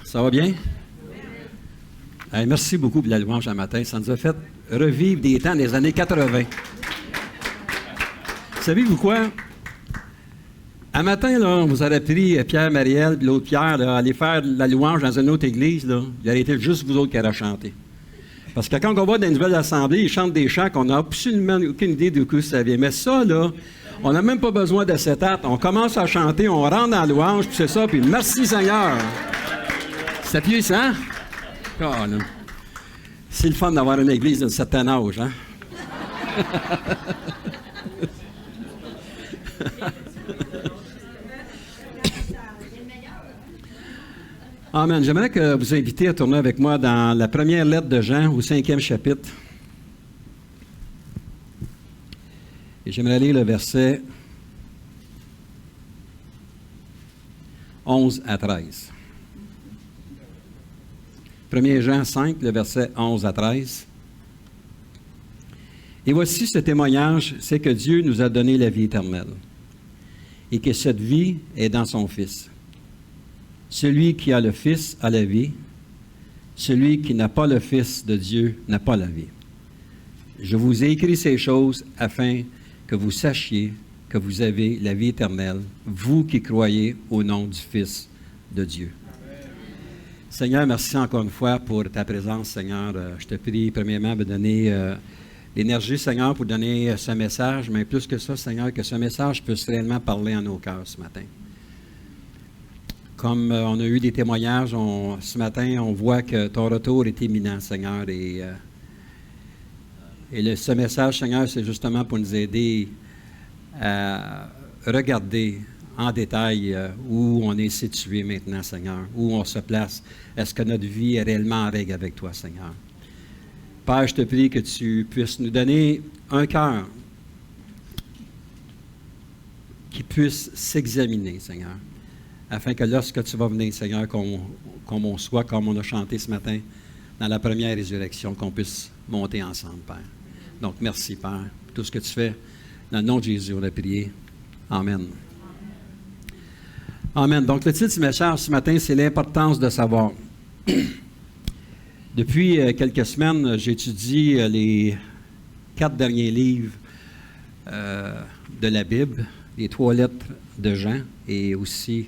Ça va bien? Hey, merci beaucoup pour la louange ce matin. Ça nous a fait revivre des temps des années 80. Savez-vous quoi? Un matin, là, on vous aurait pris Pierre, Marielle, puis l'autre Pierre, là, aller faire la louange dans une autre église. Là. Il aurait été juste vous autres qui auraient chanté. Parce que quand on va dans une nouvelle assemblée, ils chantent des chants qu'on n'a absolument aucune idée de quoi ça vient. Mais ça, là, on n'a même pas besoin de cet acte. On commence à chanter, on rentre dans la louange, puis c'est ça, puis merci Seigneur. C'est puissant, hein? Oh, non. C'est le fun d'avoir une église d'un certain âge, hein? Amen. J'aimerais que vous invitiez à tourner avec moi dans la première lettre de Jean, au 5e chapitre. Et j'aimerais lire le verset 11 à 13. 1 Jean 5, le verset 11 à 13. Et voici ce témoignage, c'est que Dieu nous a donné la vie éternelle et que cette vie est dans son Fils. Celui qui a le Fils a la vie. Celui qui n'a pas le Fils de Dieu n'a pas la vie. Je vous ai écrit ces choses afin que vous sachiez que vous avez la vie éternelle, vous qui croyez au nom du Fils de Dieu. Amen. Seigneur, merci encore une fois pour ta présence, Seigneur. Je te prie, premièrement, de donner l'énergie, Seigneur, pour donner ce message, mais plus que ça, Seigneur, que ce message puisse réellement parler en nos cœurs ce matin. Comme on a eu des témoignages, ce matin, on voit que ton retour est imminent, Seigneur. Et ce message, Seigneur, c'est justement pour nous aider à regarder en détail où on est situé maintenant, Seigneur, où on se place. Est-ce que notre vie est réellement en règle avec toi, Seigneur? Père, je te prie que tu puisses nous donner un cœur qui puisse s'examiner, Seigneur, afin que lorsque tu vas venir, Seigneur, comme on soit, comme on a chanté ce matin, dans la première résurrection, qu'on puisse monter ensemble, Père. Donc, merci, Père, pour tout ce que tu fais. Dans le nom de Jésus, on a prié. Amen. Amen. Donc, le titre du message ce matin, c'est l'importance de savoir. Depuis quelques semaines, j'étudie les 4 derniers livres de la Bible, les 3 lettres de Jean et aussi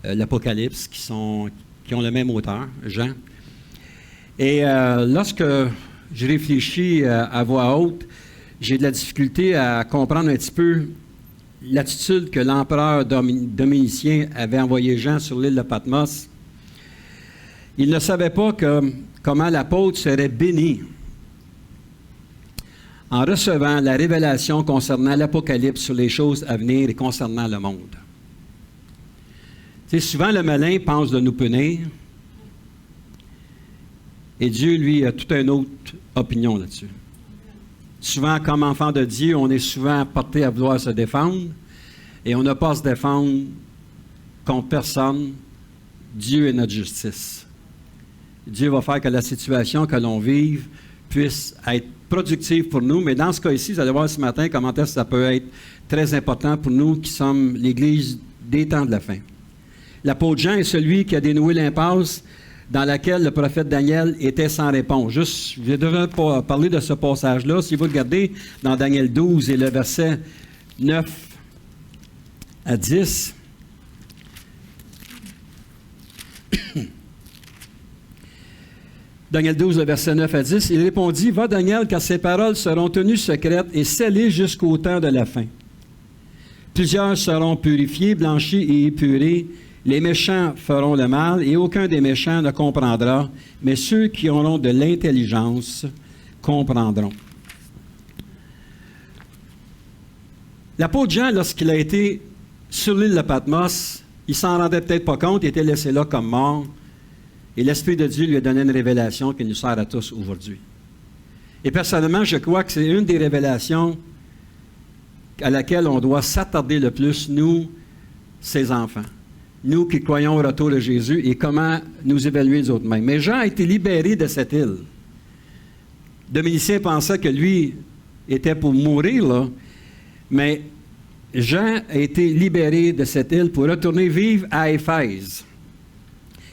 l'Apocalypse, qui ont le même auteur, Jean. Et lorsque je réfléchis à voix haute, j'ai de la difficulté à comprendre un petit peu l'attitude que l'empereur Domitien avait envoyé Jean sur l'île de Patmos. Il ne savait pas comment l'apôtre serait béni en recevant la révélation concernant l'Apocalypse sur les choses à venir et concernant le monde. Tu sais, souvent le malin pense de nous punir et Dieu, lui, a toute une autre opinion là-dessus. Souvent, comme enfant de Dieu, on est souvent porté à vouloir se défendre et on n'a pas à se défendre contre personne. Dieu est notre justice. Dieu va faire que la situation que l'on vive puisse être productive pour nous, mais dans ce cas ici, vous allez voir ce matin comment est-ce que ça peut être très important pour nous qui sommes l'Église des temps de la fin. L'apôtre Jean est celui qui a dénoué l'impasse dans laquelle le prophète Daniel était sans réponse. Juste, je devrais parler de ce passage-là. Si vous regardez dans Daniel 12 et le verset 9 à 10, Daniel 12, le verset 9 à 10, il répondit, « Va Daniel, car ces paroles seront tenues secrètes et scellées jusqu'au temps de la fin. Plusieurs seront purifiés, blanchis et épurés. Les méchants feront le mal, et aucun des méchants ne comprendra, mais ceux qui auront de l'intelligence comprendront. » L'apôtre Jean, lorsqu'il a été sur l'île de Patmos, il s'en rendait peut-être pas compte, il était laissé là comme mort, et l'Esprit de Dieu lui a donné une révélation qui nous sert à tous aujourd'hui. Et personnellement, je crois que c'est une des révélations à laquelle on doit s'attarder le plus, nous, ses enfants. Nous qui croyons au retour de Jésus et comment nous évaluer les autres mêmes. Mais Jean a été libéré de cette île. Dominicien pensait que lui était pour mourir, là, mais Jean a été libéré de cette île pour retourner vivre à Éphèse.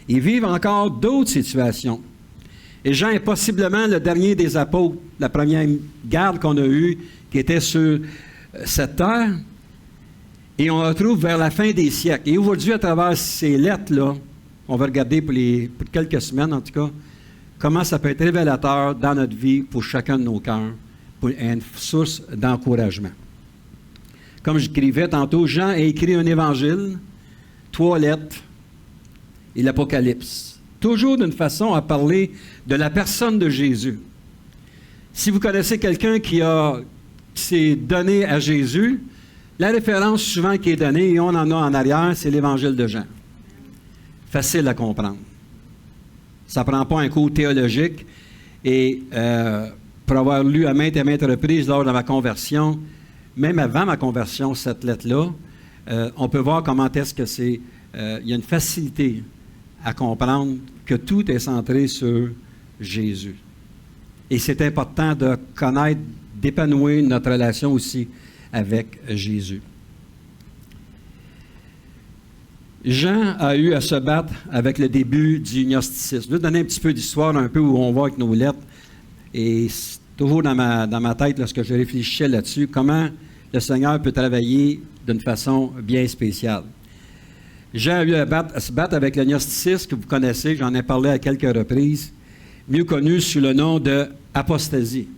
Ils vivent encore d'autres situations. Et Jean est possiblement le dernier des apôtres, la première garde qu'on a eue, qui était sur cette terre. Et on retrouve vers la fin des siècles. Et aujourd'hui, à travers ces lettres-là, on va regarder pour quelques semaines en tout cas, comment ça peut être révélateur dans notre vie pour chacun de nos cœurs, pour une source d'encouragement. Comme j'écrivais tantôt, Jean a écrit un évangile, 3 lettres, et l'Apocalypse. Toujours d'une façon à parler de la personne de Jésus. Si vous connaissez quelqu'un qui s'est donné à Jésus, la référence souvent qui est donnée, et on en a en arrière, c'est l'Évangile de Jean. Facile à comprendre. Ça ne prend pas un cours théologique. Et pour avoir lu à maintes et maintes reprises lors de ma conversion, même avant ma conversion, cette lettre-là, on peut voir comment est-ce que c'est... il y a une facilité à comprendre que tout est centré sur Jésus. Et c'est important de connaître, d'épanouir notre relation aussi avec Jésus. Jean a eu à se battre avec le début du gnosticisme. Je vais donner un petit peu d'histoire, un peu où on va avec nos lettres. Et c'est toujours dans ma tête, lorsque je réfléchissais là-dessus, comment le Seigneur peut travailler d'une façon bien spéciale. Jean a eu à se battre avec le gnosticisme que vous connaissez, j'en ai parlé à quelques reprises, mieux connu sous le nom de apostasie.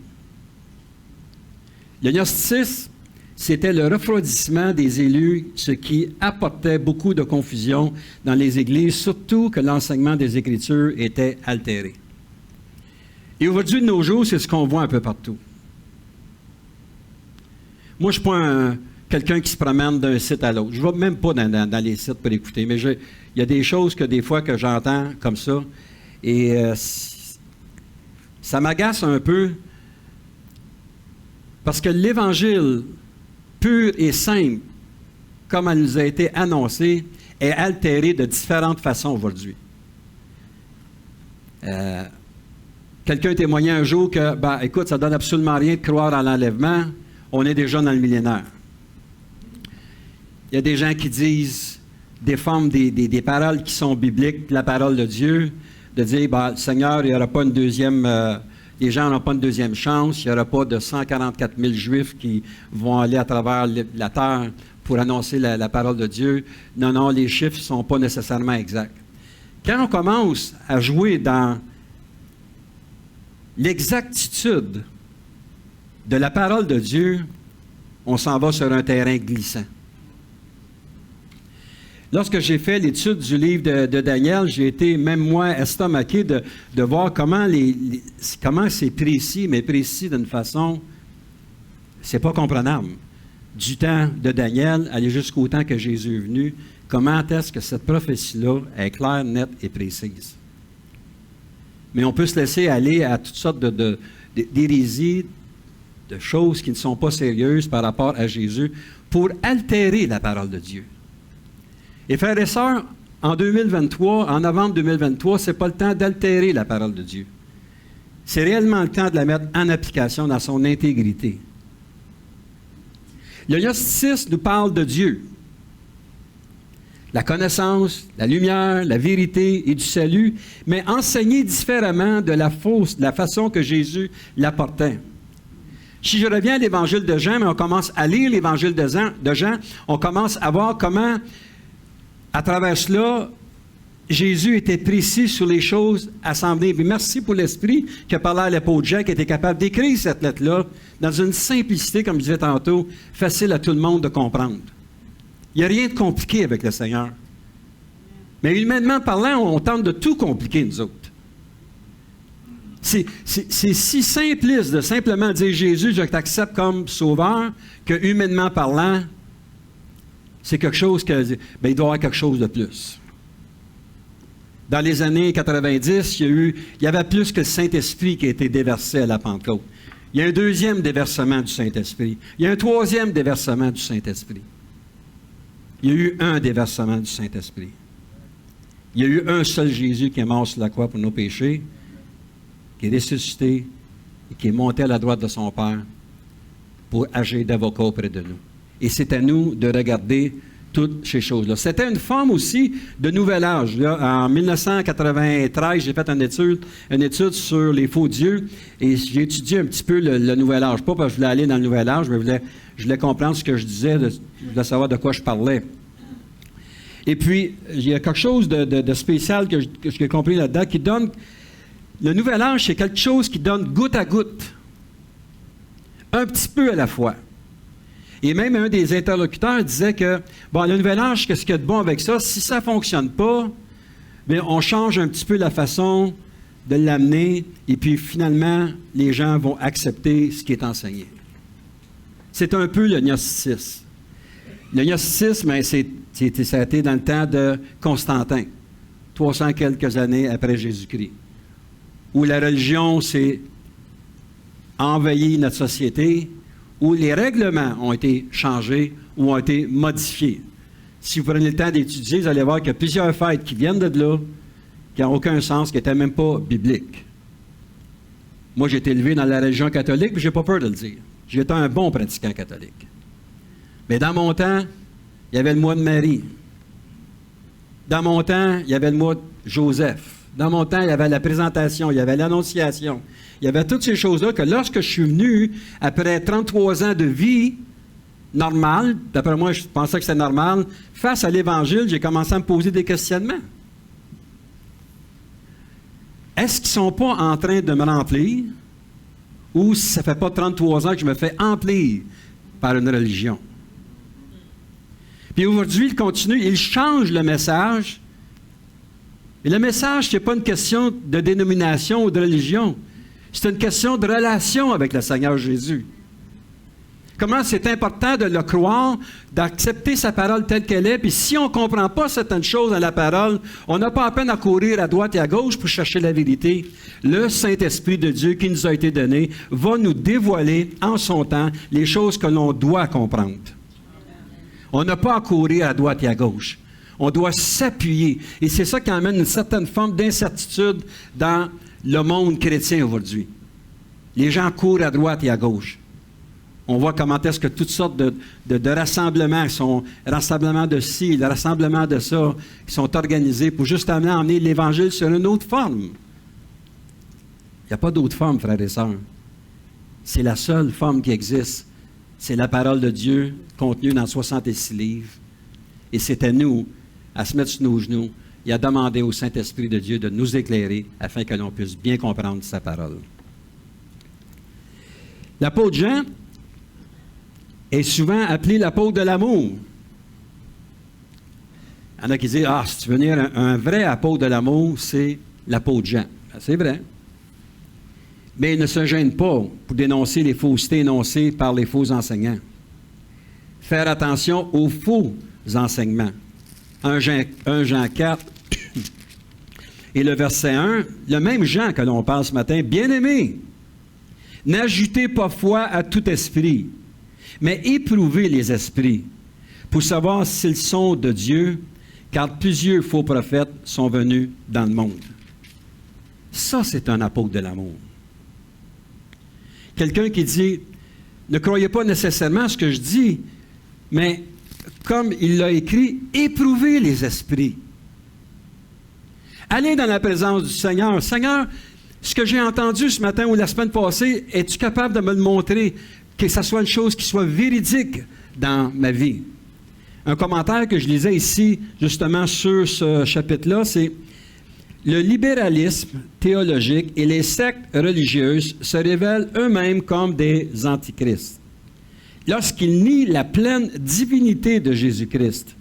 Le gnosticisme, c'était le refroidissement des élus, ce qui apportait beaucoup de confusion dans les églises, surtout que l'enseignement des Écritures était altéré. Et aujourd'hui, de nos jours, c'est ce qu'on voit un peu partout. Moi, je ne suis pas quelqu'un qui se promène d'un site à l'autre. Je ne vais même pas dans les sites pour écouter, mais il y a des choses que des fois que j'entends comme ça, et ça m'agace un peu, parce que l'Évangile pur et simple, comme elle nous a été annoncée, est altéré de différentes façons aujourd'hui. Quelqu'un témoignait un jour que, écoute, ça ne donne absolument rien de croire à l'enlèvement, on est déjà dans le millénaire. Il y a des gens qui disent, défendent des paroles qui sont bibliques, la parole de Dieu, de dire, Seigneur, il n'y aura pas une deuxième... les gens n'auront pas une deuxième chance. Il n'y aura pas de 144 000 Juifs qui vont aller à travers la terre pour annoncer la parole de Dieu. Non, les chiffres ne sont pas nécessairement exacts. Quand on commence à jouer dans l'exactitude de la parole de Dieu, on s'en va sur un terrain glissant. Lorsque j'ai fait l'étude du livre de Daniel, j'ai été, même moi, estomaqué de voir comment c'est précis, mais précis d'une façon, c'est pas comprenable. Du temps de Daniel, aller jusqu'au temps que Jésus est venu, comment est-ce que cette prophétie-là est claire, nette et précise? Mais on peut se laisser aller à toutes sortes d'hérésies, de choses qui ne sont pas sérieuses par rapport à Jésus, pour altérer la parole de Dieu. Et frères et sœurs, en 2023, en novembre 2023, ce n'est pas le temps d'altérer la parole de Dieu. C'est réellement le temps de la mettre en application dans son intégrité. Le gnosticisme nous parle de Dieu. La connaissance, la lumière, la vérité et du salut, mais enseigné différemment de la façon que Jésus l'apportait. Si je reviens à l'Évangile de Jean, mais on commence à lire l'Évangile de Jean, on commence à voir comment... À travers cela, Jésus était précis sur les choses à s'en venir. Mais merci pour l'Esprit qui a parlé à l'apôtre Jean, qui était capable d'écrire cette lettre-là dans une simplicité, comme je disais tantôt, facile à tout le monde de comprendre. Il n'y a rien de compliqué avec le Seigneur. Mais humainement parlant, on tente de tout compliquer, nous autres. C'est si simpliste de simplement dire « Jésus, je t'accepte comme sauveur » que humainement parlant, c'est quelque chose que... il doit y avoir quelque chose de plus. Dans les années 90, il y avait plus que le Saint-Esprit qui a été déversé à la Pentecôte. Il y a un deuxième déversement du Saint-Esprit. Il y a un troisième déversement du Saint-Esprit. Il y a eu un déversement du Saint-Esprit. Il y a eu un seul Jésus qui est mort sur la croix pour nos péchés, qui est ressuscité et qui est monté à la droite de son Père pour agir d'avocat auprès de nous. Et c'est à nous de regarder toutes ces choses-là. C'était une forme aussi de nouvel âge. Là, en 1993, j'ai fait une étude sur les faux dieux et j'ai étudié un petit peu le nouvel âge. Pas parce que je voulais aller dans le nouvel âge, mais je voulais comprendre ce que je disais, je voulais savoir de quoi je parlais. Et puis, il y a quelque chose de spécial que j'ai compris là-dedans qui donne... Le nouvel âge, c'est quelque chose qui donne goutte à goutte. Un petit peu à la fois. Et même un des interlocuteurs disait que, bon, le nouvel âge, qu'est-ce qu'il y a de bon avec ça? Si ça ne fonctionne pas, bien, on change un petit peu la façon de l'amener et puis finalement, les gens vont accepter ce qui est enseigné. C'est un peu le gnosticisme. Le gnosticisme, bien, ça a été dans le temps de Constantin, 300 quelques années après Jésus-Christ, où la religion s'est envahie notre société, où les règlements ont été changés ou ont été modifiés. Si vous prenez le temps d'étudier, vous allez voir qu'il y a plusieurs fêtes qui viennent de là, qui n'ont aucun sens, qui n'étaient même pas bibliques. Moi, j'ai été élevé dans la religion catholique, mais je n'ai pas peur de le dire. J'étais un bon pratiquant catholique. Mais dans mon temps, il y avait le mois de Marie. Dans mon temps, il y avait le mois de Joseph. Dans mon temps, il y avait la présentation, il y avait l'annonciation. Il y avait toutes ces choses-là que lorsque je suis venu, après 33 ans de vie normale, d'après moi, je pensais que c'était normal, face à l'Évangile, j'ai commencé à me poser des questionnements. Est-ce qu'ils ne sont pas en train de me remplir ou si ça ne fait pas 33 ans que je me fais emplir par une religion? Puis aujourd'hui, il continue, il change le message. Et le message, ce n'est pas une question de dénomination ou de religion. C'est une question de relation avec le Seigneur Jésus. Comment c'est important de le croire, d'accepter sa parole telle qu'elle est, puis si on ne comprend pas certaines choses dans la parole, on n'a pas à peine à courir à droite et à gauche pour chercher la vérité. Le Saint-Esprit de Dieu qui nous a été donné va nous dévoiler en son temps les choses que l'on doit comprendre. On n'a pas à courir à droite et à gauche. On doit s'appuyer. Et c'est ça qui amène une certaine forme d'incertitude dans le monde chrétien aujourd'hui. Les gens courent à droite et à gauche. On voit comment est-ce que toutes sortes de rassemblements, sont rassemblements de ci, le rassemblement de ça, qui sont organisés pour justement emmener l'Évangile sur une autre forme. Il n'y a pas d'autre forme, frères et sœurs. C'est la seule forme qui existe. C'est la parole de Dieu contenue dans 66 livres. Et c'est à nous, à se mettre sur nos genoux et à demander au Saint-Esprit de Dieu de nous éclairer afin que l'on puisse bien comprendre sa parole. L'apôtre Jean est souvent appelé l'apôtre de l'amour. Il y en a qui disent, si tu veux devenir un vrai apôtre de l'amour, c'est l'apôtre Jean. Ben, c'est vrai. Mais il ne se gêne pas pour dénoncer les faussetés énoncées par les faux enseignants. Faire attention aux faux enseignements. 1 Jean 4 et le verset 1, le même Jean que l'on parle ce matin, « Bien-aimés, n'ajoutez pas foi à tout esprit, mais éprouvez les esprits, pour savoir s'ils sont de Dieu, car plusieurs faux prophètes sont venus dans le monde. » Ça, c'est un apôtre de l'amour. Quelqu'un qui dit, ne croyez pas nécessairement à ce que je dis, mais comme il l'a écrit, éprouvez les esprits. Allez dans la présence du Seigneur. Seigneur, ce que j'ai entendu ce matin ou la semaine passée, es-tu capable de me le montrer, que ce soit une chose qui soit véridique dans ma vie? Un commentaire que je lisais ici, justement, sur ce chapitre-là, c'est « Le libéralisme théologique et les sectes religieuses se révèlent eux-mêmes comme des antichrists. Lorsqu'ils nient la pleine divinité de Jésus-Christ,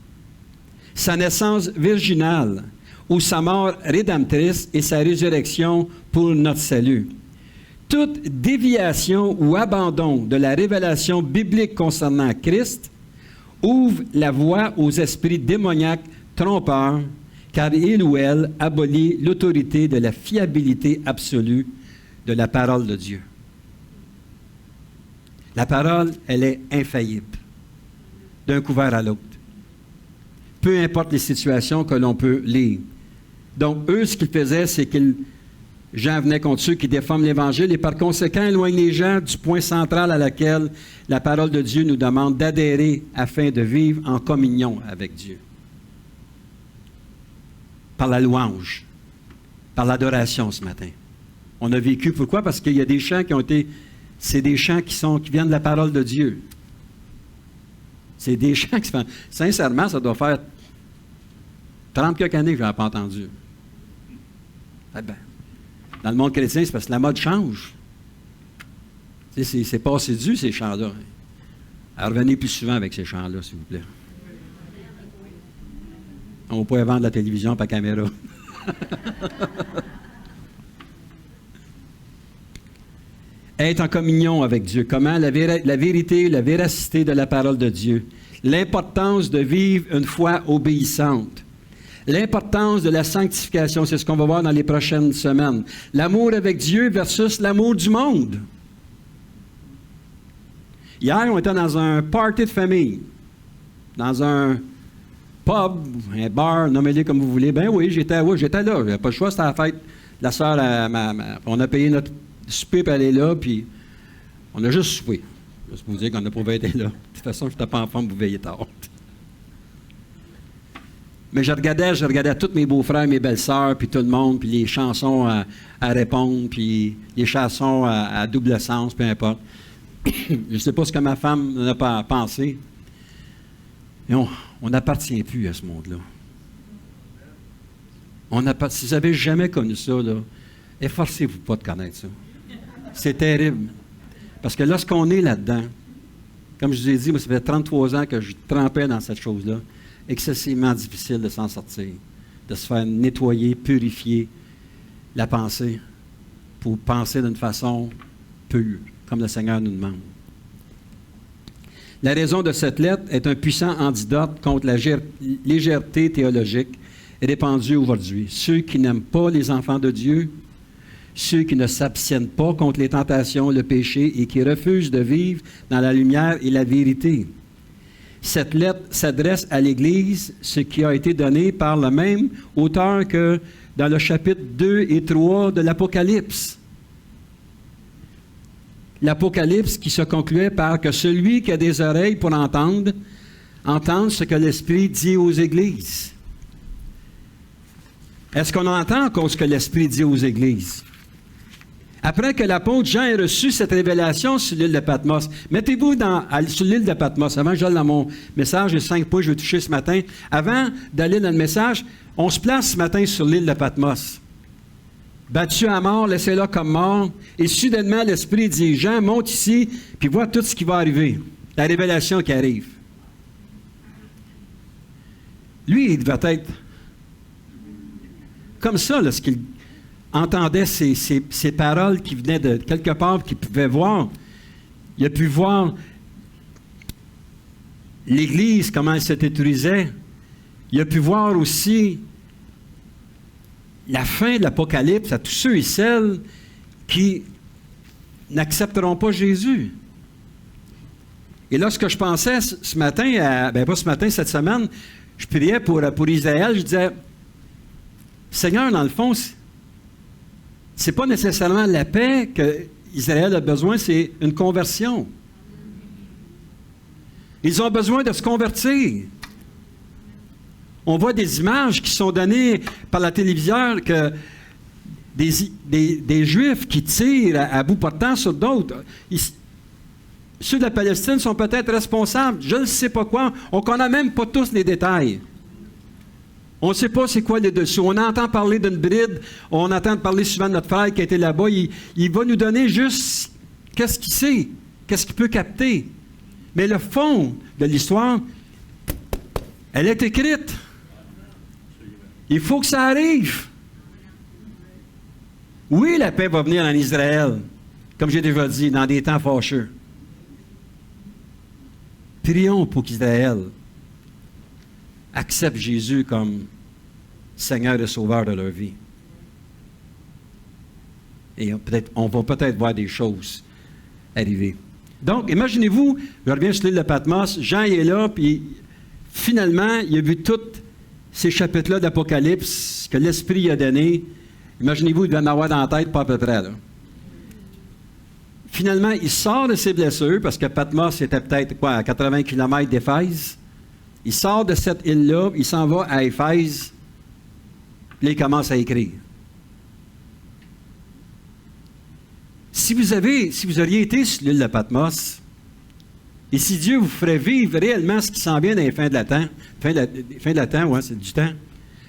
sa naissance virginale, ou sa mort rédemptrice et sa résurrection pour notre salut. Toute déviation ou abandon de la révélation biblique concernant Christ ouvre la voie aux esprits démoniaques trompeurs, car il ou elle abolit l'autorité de la fiabilité absolue de la parole de Dieu. La parole, elle est infaillible, d'un couvert à l'autre. Peu importe les situations que l'on peut lire. Donc, eux, ce qu'ils faisaient, c'est qu'ils Jean venait contre ceux qui déforment l'Évangile et par conséquent éloigne les gens du point central à laquelle la parole de Dieu nous demande d'adhérer afin de vivre en communion avec Dieu. Par la louange, par l'adoration ce matin. On a vécu, pourquoi? Parce qu'il y a des chants qui ont été, c'est des chants qui viennent de la parole de Dieu. C'est des chants qui se font, sincèrement, ça doit faire 30 quelques années que je n'ai pas entendu. Eh bien, dans le monde chrétien, c'est parce que la mode change. C'est passé dû, ces chants-là. Alors, revenez plus souvent avec ces chants-là, s'il vous plaît. On peut vendre la télévision par caméra. Être en communion avec Dieu. Comment? La vérité, la véracité de la parole de Dieu. L'importance de vivre une foi obéissante. L'importance de la sanctification, c'est ce qu'on va voir dans les prochaines semaines. L'amour avec Dieu versus l'amour du monde. Hier, on était dans un party de famille, dans un pub, un bar, nommez-les comme vous voulez. Ben oui, j'étais là. J'avais pas le choix, c'était la fête. La sœur, on a payé notre souper pour aller là, puis on a juste soupé. Juste pour vous dire qu'on n'a pas été là. De toute façon, je n'étais pas en forme, vous veillez tard. Mais je regardais tous mes beaux-frères, mes belles-sœurs, puis tout le monde, puis les chansons à répondre, puis les chansons à double sens, peu importe. Je ne sais pas ce que ma femme en a pensé. Et on n'appartient plus à ce monde-là. Si vous n'avez jamais connu ça, là, efforcez-vous pas de connaître ça. C'est terrible. Parce que lorsqu'on est là-dedans, comme je vous ai dit, moi, ça fait 33 ans que je trempais dans cette chose-là, excessivement difficile de s'en sortir, de se faire nettoyer, purifier la pensée pour penser d'une façon pure, comme le Seigneur nous demande. La raison de cette lettre est un puissant antidote contre la légèreté théologique répandue aujourd'hui. Ceux qui n'aiment pas les enfants de Dieu, ceux qui ne s'abstiennent pas contre les tentations, le péché et qui refusent de vivre dans la lumière et la vérité. Cette lettre s'adresse à l'Église, ce qui a été donné par le même auteur que dans le chapitre 2 et 3 de l'Apocalypse. L'Apocalypse qui se concluait par que celui qui a des oreilles pour entendre ce que l'Esprit dit aux Églises. Est-ce qu'on entend encore ce que l'Esprit dit aux Églises? Après que l'apôtre Jean ait reçu cette révélation sur l'île de Patmos, mettez-vous sur l'île de Patmos. Avant que j'aille dans mon message, j'ai 5 points que je vais toucher ce matin. Avant d'aller dans le message, on se place ce matin sur l'île de Patmos. Battu à mort, laissé là comme mort. Et soudainement, l'Esprit dit, Jean, monte ici, puis vois tout ce qui va arriver. La révélation qui arrive. Lui, il devait être comme ça, lorsqu'il entendait ces paroles qui venaient de quelque part, qu'il pouvait voir. Il a pu voir l'Église, comment elle se détruisait. Il a pu voir aussi la fin de l'Apocalypse à tous ceux et celles qui n'accepteront pas Jésus. Et lorsque je pensais ce matin, pas ce matin, cette semaine, je priais pour Israël, je disais, Seigneur, dans le fond, c'est pas nécessairement la paix qu'Israël a besoin, c'est une conversion. Ils ont besoin de se convertir. On voit des images qui sont données par la télévision que des Juifs qui tirent à bout portant sur d'autres. Ceux de la Palestine sont peut-être responsables, je ne sais pas quoi. On ne connaît même pas tous les détails. On ne sait pas c'est quoi les dessous. On entend parler d'une bride, on entend parler souvent de notre frère qui a été là-bas. Il va nous donner juste qu'est-ce qu'il sait, qu'est-ce qu'il peut capter. Mais le fond de l'histoire, elle est écrite. Il faut que ça arrive. Oui, la paix va venir en Israël, comme j'ai déjà dit, dans des temps fâcheux. Prions pour qu'Israël accepte Jésus comme Seigneur et Sauveur de leur vie. Et on va peut-être voir des choses arriver. Donc, imaginez-vous, je reviens sur l'île de Patmos, Jean est là, puis finalement, il a vu tous ces chapitres-là d'Apocalypse que l'Esprit a donné, Imaginez-vous, il devait en avoir dans la tête, pas à peu près, là. Finalement, il sort de ses blessures, parce que Patmos était peut-être, à 80 km d'Éphèse. Il sort de cette île-là, il s'en va à Éphèse, puis là, il commence à écrire. Si vous auriez été sur l'île de Patmos, et si Dieu vous ferait vivre réellement ce qui s'en vient dans les fins de la temps, fin de la temps, ouais, c'est du temps,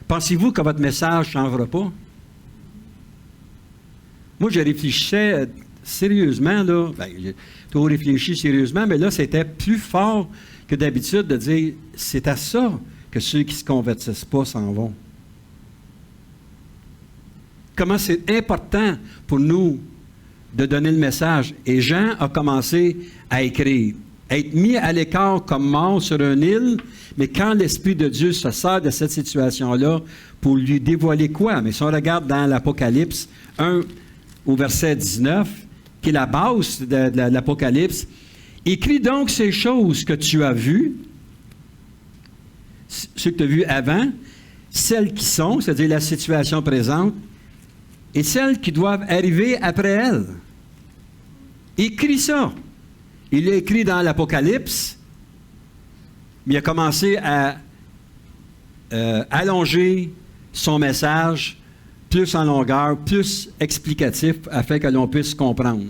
pensez-vous que votre message ne changera pas? Moi, je réfléchissais sérieusement, là, j'ai toujours réfléchi sérieusement, mais là, c'était plus fort que d'habitude de dire, c'est à ça que ceux qui ne se convertissent pas s'en vont. Comment c'est important pour nous de donner le message. Et Jean a commencé à écrire. Être mis à l'écart comme mort sur une île, mais quand l'Esprit de Dieu se sert de cette situation-là pour lui dévoiler quoi? Mais si on regarde dans l'Apocalypse 1 au verset 19, qui est la base de l'Apocalypse, écris donc ces choses que tu as vues, ceux que tu as vues avant, celles qui sont, c'est-à-dire la situation présente, et celles qui doivent arriver après elles. Écris ça. Il l'a écrit dans l'Apocalypse, mais il a commencé à allonger son message plus en longueur, plus explicatif, afin que l'on puisse comprendre.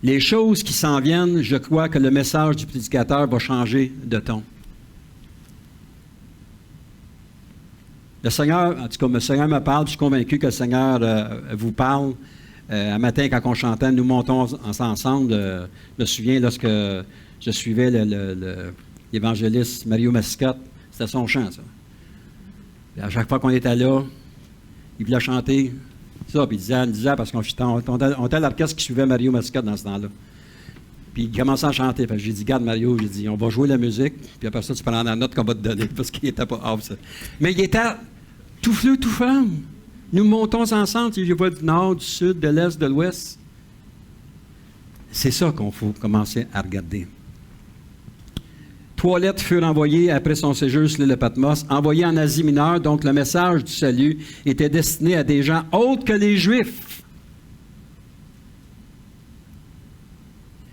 Les choses qui s'en viennent, je crois que le message du prédicateur va changer de ton. Le Seigneur, en tout cas, le Seigneur me parle, puis je suis convaincu que le Seigneur vous parle. Un matin, quand on chantait, nous montons ensemble. Je me souviens, lorsque je suivais l'évangéliste Mario Mascotte, c'était son chant, ça. Et à chaque fois qu'on était là, il voulait chanter ça, puis il disait parce qu'on était à l'orchestre qui suivait Mario Mascotte dans ce temps-là. Puis il commençait à chanter. J'ai dit, garde Mario, j'ai dit, on va jouer la musique, puis après ça, tu prends la note qu'on va te donner, parce qu'il n'était pas off, ça. Mais il était tout fleu, tout femme. Nous montons ensemble, je vois du nord, du sud, de l'est, de l'ouest. C'est ça qu'on faut commencer à regarder. 3 lettres furent envoyées après son séjour sur l'île de Patmos, envoyées en Asie mineure, donc le message du salut était destiné à des gens autres que les Juifs.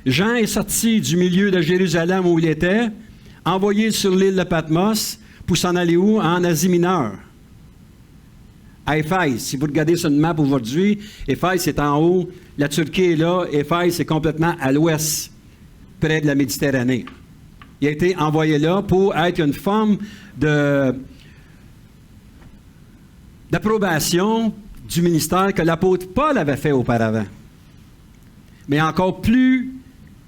Jean est sorti du milieu de Jérusalem où il était, envoyé sur l'île de Patmos pour s'en aller où? En Asie mineure. À Éphèse. Si vous regardez sur une map aujourd'hui, Éphèse c'est en haut, la Turquie est là, Éphèse c'est complètement à l'ouest, près de la Méditerranée. Il a été envoyé là pour être une forme d'approbation du ministère que l'apôtre Paul avait fait auparavant. Mais encore plus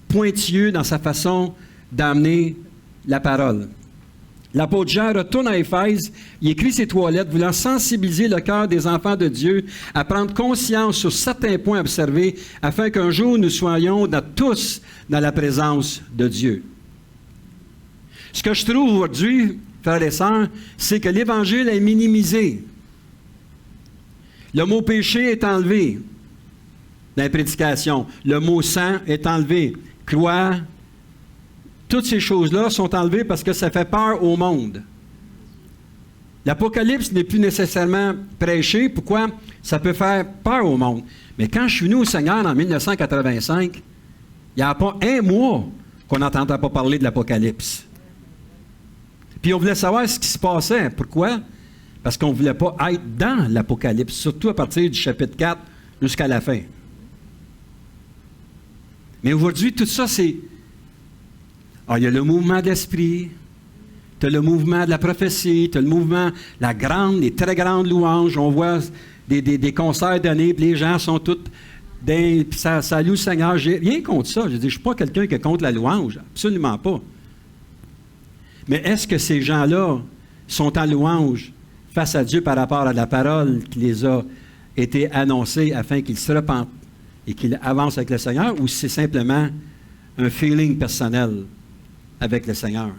pointilleux dans sa façon d'amener la parole. L'apôtre Jean retourne à Éphèse, il écrit ces 3 lettres, voulant sensibiliser le cœur des enfants de Dieu à prendre conscience sur certains points observés, afin qu'un jour nous soyons tous dans la présence de Dieu. Ce que je trouve aujourd'hui, frères et sœurs, c'est que l'Évangile est minimisé. Le mot péché est enlevé dans les prédications. Le mot sang est enlevé. Croix, toutes ces choses-là sont enlevées parce que ça fait peur au monde. L'Apocalypse n'est plus nécessairement prêché. Pourquoi? Ça peut faire peur au monde. Mais quand je suis venu au Seigneur en 1985, il n'y a pas un mois qu'on n'entendait pas parler de l'Apocalypse. Puis on voulait savoir ce qui se passait. Pourquoi? Parce qu'on ne voulait pas être dans l'Apocalypse, surtout à partir du chapitre 4 jusqu'à la fin. Mais aujourd'hui, tout ça, c'est... il y a le mouvement de l'esprit, tu as le mouvement de la prophétie, tu as le mouvement, les très grandes louanges. On voit des concerts donnés, puis les gens sont tous... puis ça loue le Seigneur. J'ai rien contre ça. Je ne suis pas quelqu'un qui est contre la louange. Absolument pas. Mais est-ce que ces gens-là sont en louange face à Dieu par rapport à la parole qui les a été annoncée afin qu'ils se repentent et qu'ils avancent avec le Seigneur, ou c'est simplement un feeling personnel avec le Seigneur?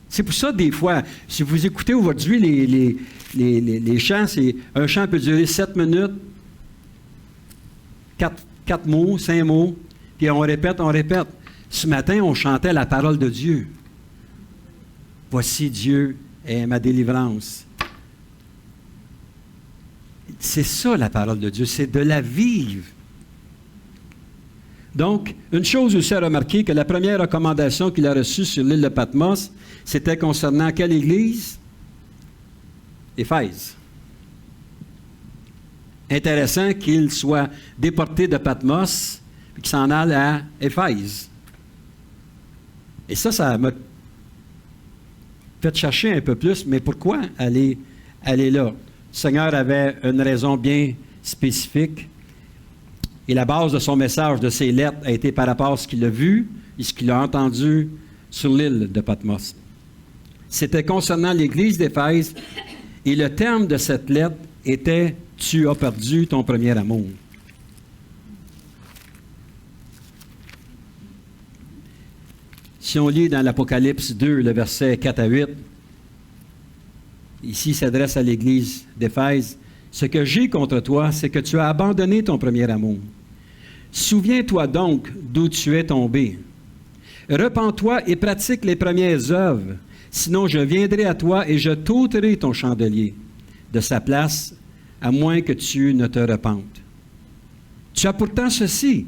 C'est pour ça, des fois, si vous écoutez aujourd'hui les chants, un chant peut durer 7 minutes, 4 mots, 5 mots, puis on répète. Ce matin, on chantait la parole de Dieu. Voici Dieu est ma délivrance. C'est ça la parole de Dieu, c'est de la vivre. Donc, une chose aussi à remarquer, que la première recommandation qu'il a reçue sur l'île de Patmos, c'était concernant quelle église? Éphèse. Intéressant qu'il soit déporté de Patmos et qu'il s'en aille à Éphèse. Et ça m'a fait chercher un peu plus, mais pourquoi aller là? Le Seigneur avait une raison bien spécifique. Et la base de son message, de ses lettres, a été par rapport à ce qu'il a vu et ce qu'il a entendu sur l'île de Patmos. C'était concernant l'Église d'Éphèse, et le terme de cette lettre était « Tu as perdu ton premier amour ». Si on lit dans l'Apocalypse 2, le verset 4 à 8, ici s'adresse à l'Église d'Éphèse, « Ce que j'ai contre toi, c'est que tu as abandonné ton premier amour. Souviens-toi donc d'où tu es tombé. Repens-toi et pratique les premières œuvres, sinon je viendrai à toi et je t'ôterai ton chandelier de sa place, à moins que tu ne te repentes. Tu as pourtant ceci,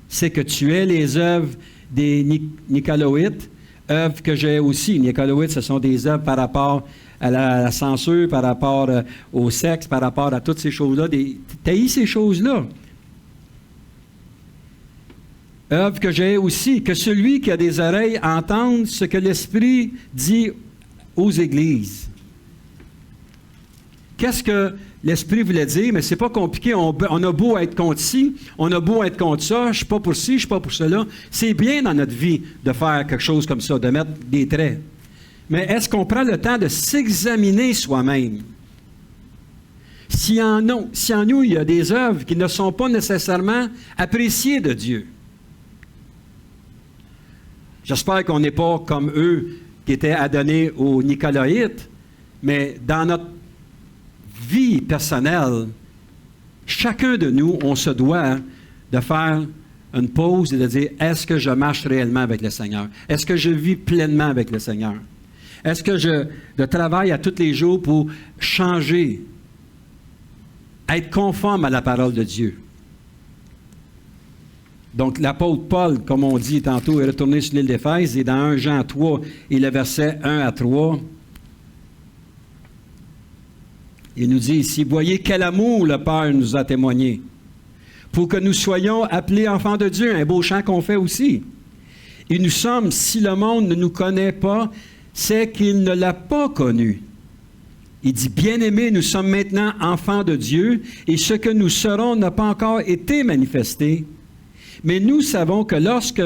c'est que tu es les œuvres des Nicolaïtes, œuvres que j'ai aussi. Nicolaïtes, ce sont des œuvres par rapport à la censure, par rapport au sexe, par rapport à toutes ces choses-là. Tu haïs ces choses-là. Œuvre que j'ai aussi, que celui qui a des oreilles entende ce que l'Esprit dit aux églises. Qu'est-ce que l'Esprit voulait dire? Mais c'est pas compliqué. On a beau être contre ci, on a beau être contre ça, je ne suis pas pour ci, je ne suis pas pour cela. C'est bien dans notre vie de faire quelque chose comme ça, de mettre des traits. Mais est-ce qu'on prend le temps de s'examiner soi-même? Si en nous, il y a des œuvres qui ne sont pas nécessairement appréciées de Dieu. J'espère qu'on n'est pas comme eux qui étaient adonnés aux Nicolaïtes, mais dans notre vie personnelle, chacun de nous, on se doit de faire une pause et de dire, est-ce que je marche réellement avec le Seigneur? Est-ce que je vis pleinement avec le Seigneur? Est-ce que je travaille à tous les jours pour changer, être conforme à la parole de Dieu? Donc, l'apôtre Paul, comme on dit tantôt, est retourné sur l'île d'Éphèse, et dans 1 Jean 3, et le verset 1 à 3, il nous dit ici, « Voyez quel amour le Père nous a témoigné, pour que nous soyons appelés enfants de Dieu, un beau chant qu'on fait aussi. Et nous sommes, si le monde ne nous connaît pas, c'est qu'il ne l'a pas connu. Il dit, bien-aimés, nous sommes maintenant enfants de Dieu, et ce que nous serons n'a pas encore été manifesté. Mais nous savons que lorsque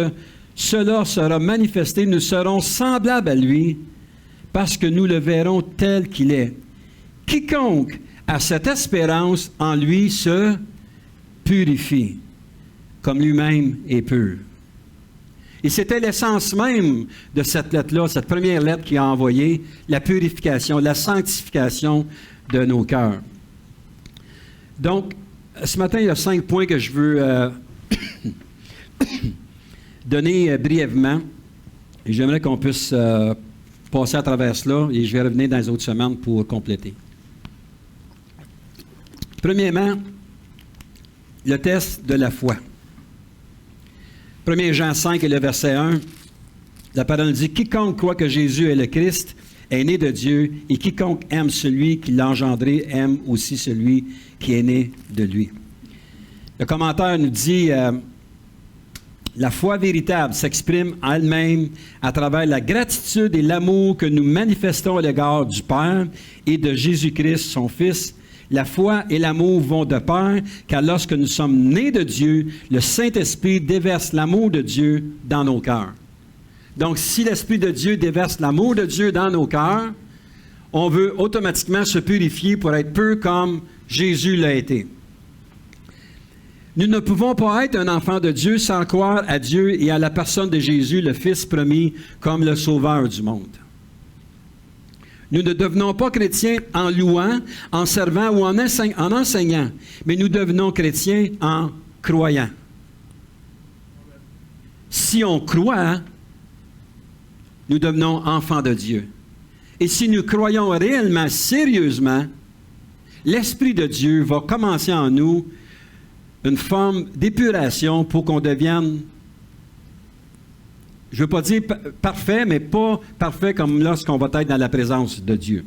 cela sera manifesté, nous serons semblables à lui, parce que nous le verrons tel qu'il est. Quiconque a cette espérance en lui se purifie, comme lui-même est pur. » Et c'était l'essence même de cette lettre-là, cette première lettre qu'il a envoyée, la purification, la sanctification de nos cœurs. Donc, ce matin, il y a 5 points que je veux donner brièvement. Et j'aimerais qu'on puisse passer à travers cela, et je vais revenir dans les autres semaines pour compléter. Premièrement, le test de la foi. 1 Jean 5 et le verset 1, la parole dit « Quiconque croit que Jésus est le Christ est né de Dieu, et quiconque aime celui qui l'a engendré aime aussi celui qui est né de lui. » Le commentaire nous dit la foi véritable s'exprime en elle-même à travers la gratitude et l'amour que nous manifestons à l'égard du Père et de Jésus-Christ, son Fils. La foi et l'amour vont de pair, car lorsque nous sommes nés de Dieu, le Saint-Esprit déverse l'amour de Dieu dans nos cœurs. Donc, si l'Esprit de Dieu déverse l'amour de Dieu dans nos cœurs, on veut automatiquement se purifier pour être peu comme Jésus l'a été. Nous ne pouvons pas être un enfant de Dieu sans croire à Dieu et à la personne de Jésus, le Fils promis, comme le Sauveur du monde. Nous ne devenons pas chrétiens en louant, en servant ou en enseignant, mais nous devenons chrétiens en croyant. Si on croit, nous devenons enfants de Dieu. Et si nous croyons réellement, sérieusement, l'Esprit de Dieu va commencer en nous une forme d'épuration pour qu'on devienne, je ne veux pas dire parfait, mais pas parfait comme lorsqu'on va être dans la présence de Dieu.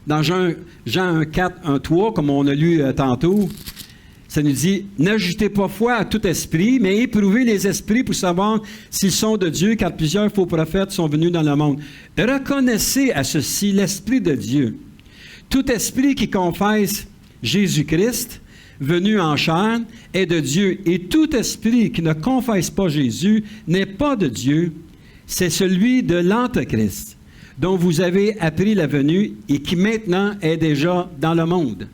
Dans Jean 1, 4, 1, 3, comme on a lu tantôt, ça nous dit « N'ajoutez pas foi à tout esprit, mais éprouvez les esprits pour savoir s'ils sont de Dieu, car plusieurs faux prophètes sont venus dans le monde. Reconnaissez à ceci l'Esprit de Dieu. Tout esprit qui confesse Jésus-Christ, venu en chair, est de Dieu, et tout esprit qui ne confesse pas Jésus n'est pas de Dieu, c'est celui de l'Antéchrist, dont vous avez appris la venue et qui maintenant est déjà dans le monde. »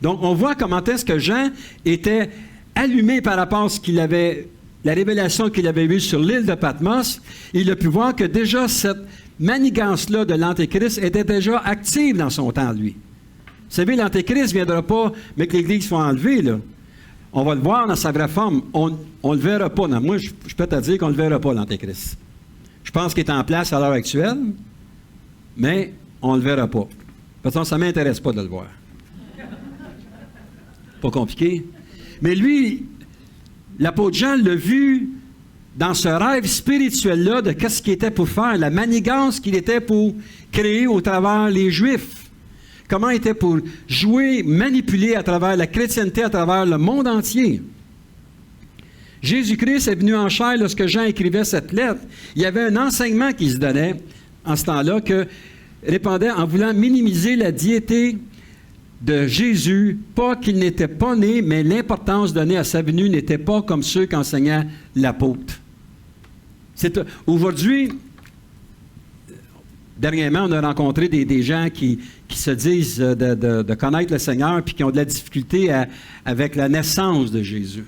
Donc, on voit comment est-ce que Jean était allumé par rapport à ce qu'il avait, la révélation qu'il avait eue sur l'île de Patmos. Il a pu voir que déjà cette manigance-là de l'Antéchrist était déjà active dans son temps, lui. Vous savez, l'Antéchrist ne viendra pas, mais que l'Église soit enlevée, là. On va le voir dans sa vraie forme. On ne le verra pas. Non, moi, je peux te dire qu'on ne le verra pas, l'Antéchrist. Je pense qu'il est en place à l'heure actuelle, mais on ne le verra pas. De toute façon, ça ne m'intéresse pas de le voir. Pas compliqué. Mais lui, l'apôtre Jean l'a vu dans ce rêve spirituel-là de qu'est-ce qu'il était pour faire, la manigance qu'il était pour créer au travers les Juifs. Comment il était pour jouer, manipuler à travers la chrétienté, à travers le monde entier. Jésus-Christ est venu en chair lorsque Jean écrivait cette lettre. Il y avait un enseignement qui se donnait en ce temps-là que répandait en voulant minimiser la diété de Jésus, pas qu'il n'était pas né, mais l'importance donnée à sa venue n'était pas comme ceux qu'enseignait l'apôtre. Aujourd'hui, dernièrement, on a rencontré des gens qui se disent de connaître le Seigneur puis qui ont de la difficulté avec la naissance de Jésus.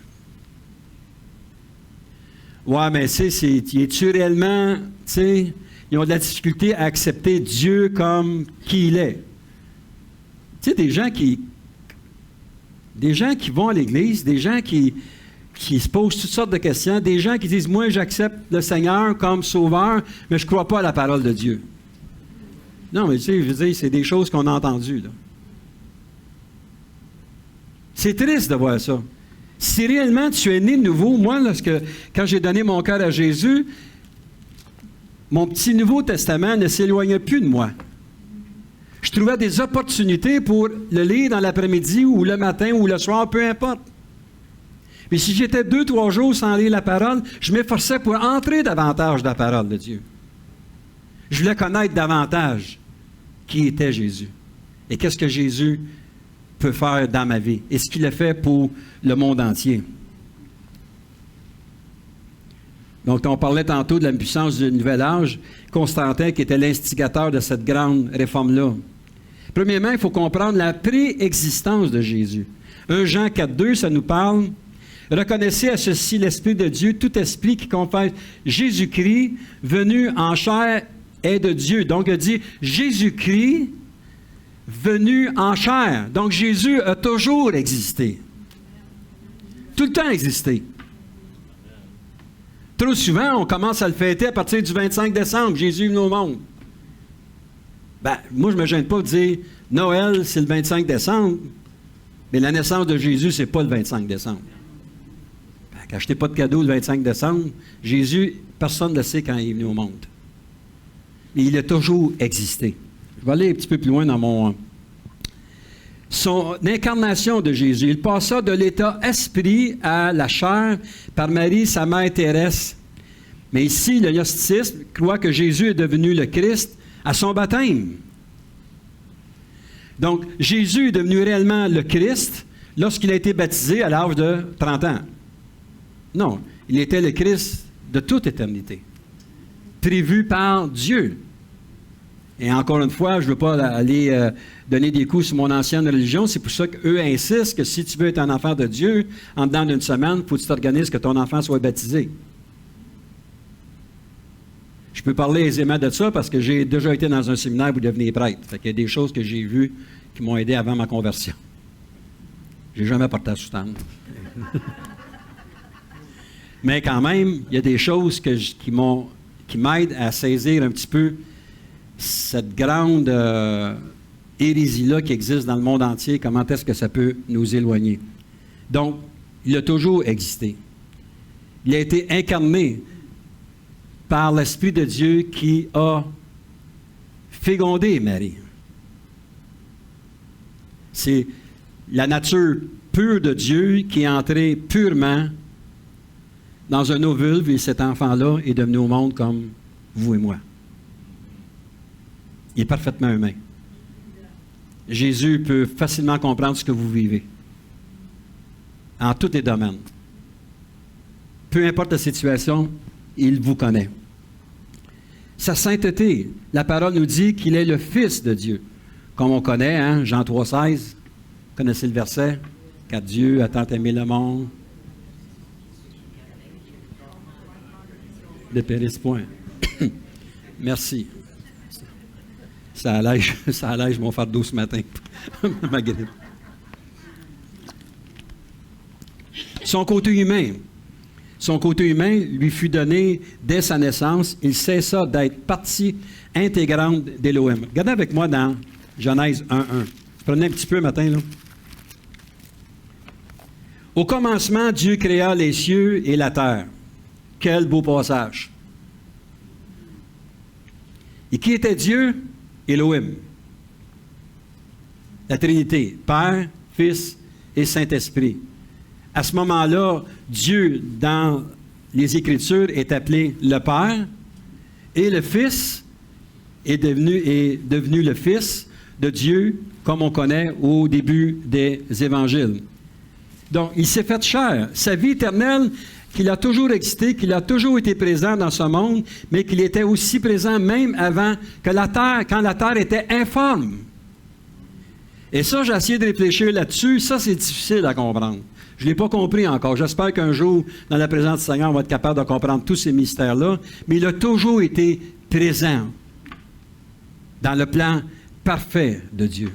Ouais, mais es-tu réellement, ils ont de la difficulté à accepter Dieu comme qui il est. Tu sais, des gens qui vont à l'Église, des gens qui se posent toutes sortes de questions, des gens qui disent « Moi, j'accepte le Seigneur comme sauveur, mais je ne crois pas à la parole de Dieu. » Non, mais tu sais, je veux dire, c'est des choses qu'on a entendues, là. C'est triste de voir ça. Si réellement tu es né de nouveau, moi, quand j'ai donné mon cœur à Jésus, mon petit Nouveau Testament ne s'éloignait plus de moi. Je trouvais des opportunités pour le lire dans l'après-midi ou le matin ou le soir, peu importe. Mais si j'étais 2-3 jours sans lire la parole, je m'efforçais pour entrer davantage dans la parole de Dieu. Je voulais connaître davantage qui était Jésus et qu'est-ce que Jésus peut faire dans ma vie et ce qu'il a fait pour le monde entier. Donc, on parlait tantôt de la puissance du nouvel âge. Constantin, qui était l'instigateur de cette grande réforme-là. Premièrement, il faut comprendre la préexistence de Jésus. 1 Jean 4,2, ça nous parle. Reconnaissez à ceci l'Esprit de Dieu, tout esprit qui confesse Jésus-Christ, venu en chair, est de Dieu. Donc, il dit Jésus-Christ, venu en chair. Donc, Jésus a toujours existé. Tout le temps existé. Trop souvent, on commence à le fêter à partir du 25 décembre. Jésus est venu au monde. Ben, moi, je ne me gêne pas de dire Noël, c'est le 25 décembre, mais la naissance de Jésus, ce n'est pas le 25 décembre. Ben, achetez pas de cadeau le 25 décembre. Jésus, personne ne sait quand il est venu au monde. Mais il a toujours existé. Je vais aller un petit peu plus loin dans son incarnation de Jésus. Il passa de l'état esprit à la chair par Marie, sa mère Thérèse. Mais ici, le gnosticisme croit que Jésus est devenu le Christ à son baptême. Donc, Jésus est devenu réellement le Christ lorsqu'il a été baptisé à l'âge de 30 ans. Non, il était le Christ de toute éternité, prévu par Dieu. Et encore une fois, je ne veux pas aller donner des coups sur mon ancienne religion. C'est pour ça qu'eux insistent que si tu veux être un enfant de Dieu, en dedans d'une semaine, il faut que tu t'organises que ton enfant soit baptisé. Je peux parler aisément de ça parce que j'ai déjà été dans un séminaire pour devenir prêtre. Fait qu'il y a des choses que j'ai vues qui m'ont aidé avant ma conversion. Je n'ai jamais porté la soutane. Mais quand même, il y a des choses qui m'aident à saisir un petit peu cette grande hérésie-là qui existe dans le monde entier, comment est-ce que ça peut nous éloigner? Donc, il a toujours existé. Il a été incarné par l'Esprit de Dieu qui a fécondé Marie. C'est la nature pure de Dieu qui est entrée purement dans un ovule, et cet enfant-là est devenu au monde comme vous et moi. Il est parfaitement humain. Jésus peut facilement comprendre ce que vous vivez, en tous les domaines. Peu importe la situation, il vous connaît. Sa sainteté, la parole nous dit qu'il est le Fils de Dieu. Comme on connaît, hein, Jean 3,16, vous connaissez le verset? Car Dieu a tant aimé le monde. Ne périsse point. Merci. Ça allège mon fardeau ce matin. Ma grippe. Son côté humain lui fut donné dès sa naissance. Il cessa d'être partie intégrante d'Élohim. Regardez avec moi dans Genèse 1.1. Prenez un petit peu matin, là. Au commencement, Dieu créa les cieux et la terre. Quel beau passage. Et qui était Dieu? Élohim. La Trinité, Père, Fils et Saint-Esprit. À ce moment-là, Dieu, dans les Écritures, est appelé le Père et le Fils est devenu le Fils de Dieu, comme on connaît au début des Évangiles. Donc, il s'est fait chair. Sa vie éternelle, qu'il a toujours existé, qu'il a toujours été présent dans ce monde, mais qu'il était aussi présent même avant que la terre, quand la terre était informe. Et ça, j'ai essayé de réfléchir là-dessus. Ça, c'est difficile à comprendre. Je ne l'ai pas compris encore. J'espère qu'un jour, dans la présence du Seigneur, on va être capable de comprendre tous ces mystères-là. Mais il a toujours été présent dans le plan parfait de Dieu.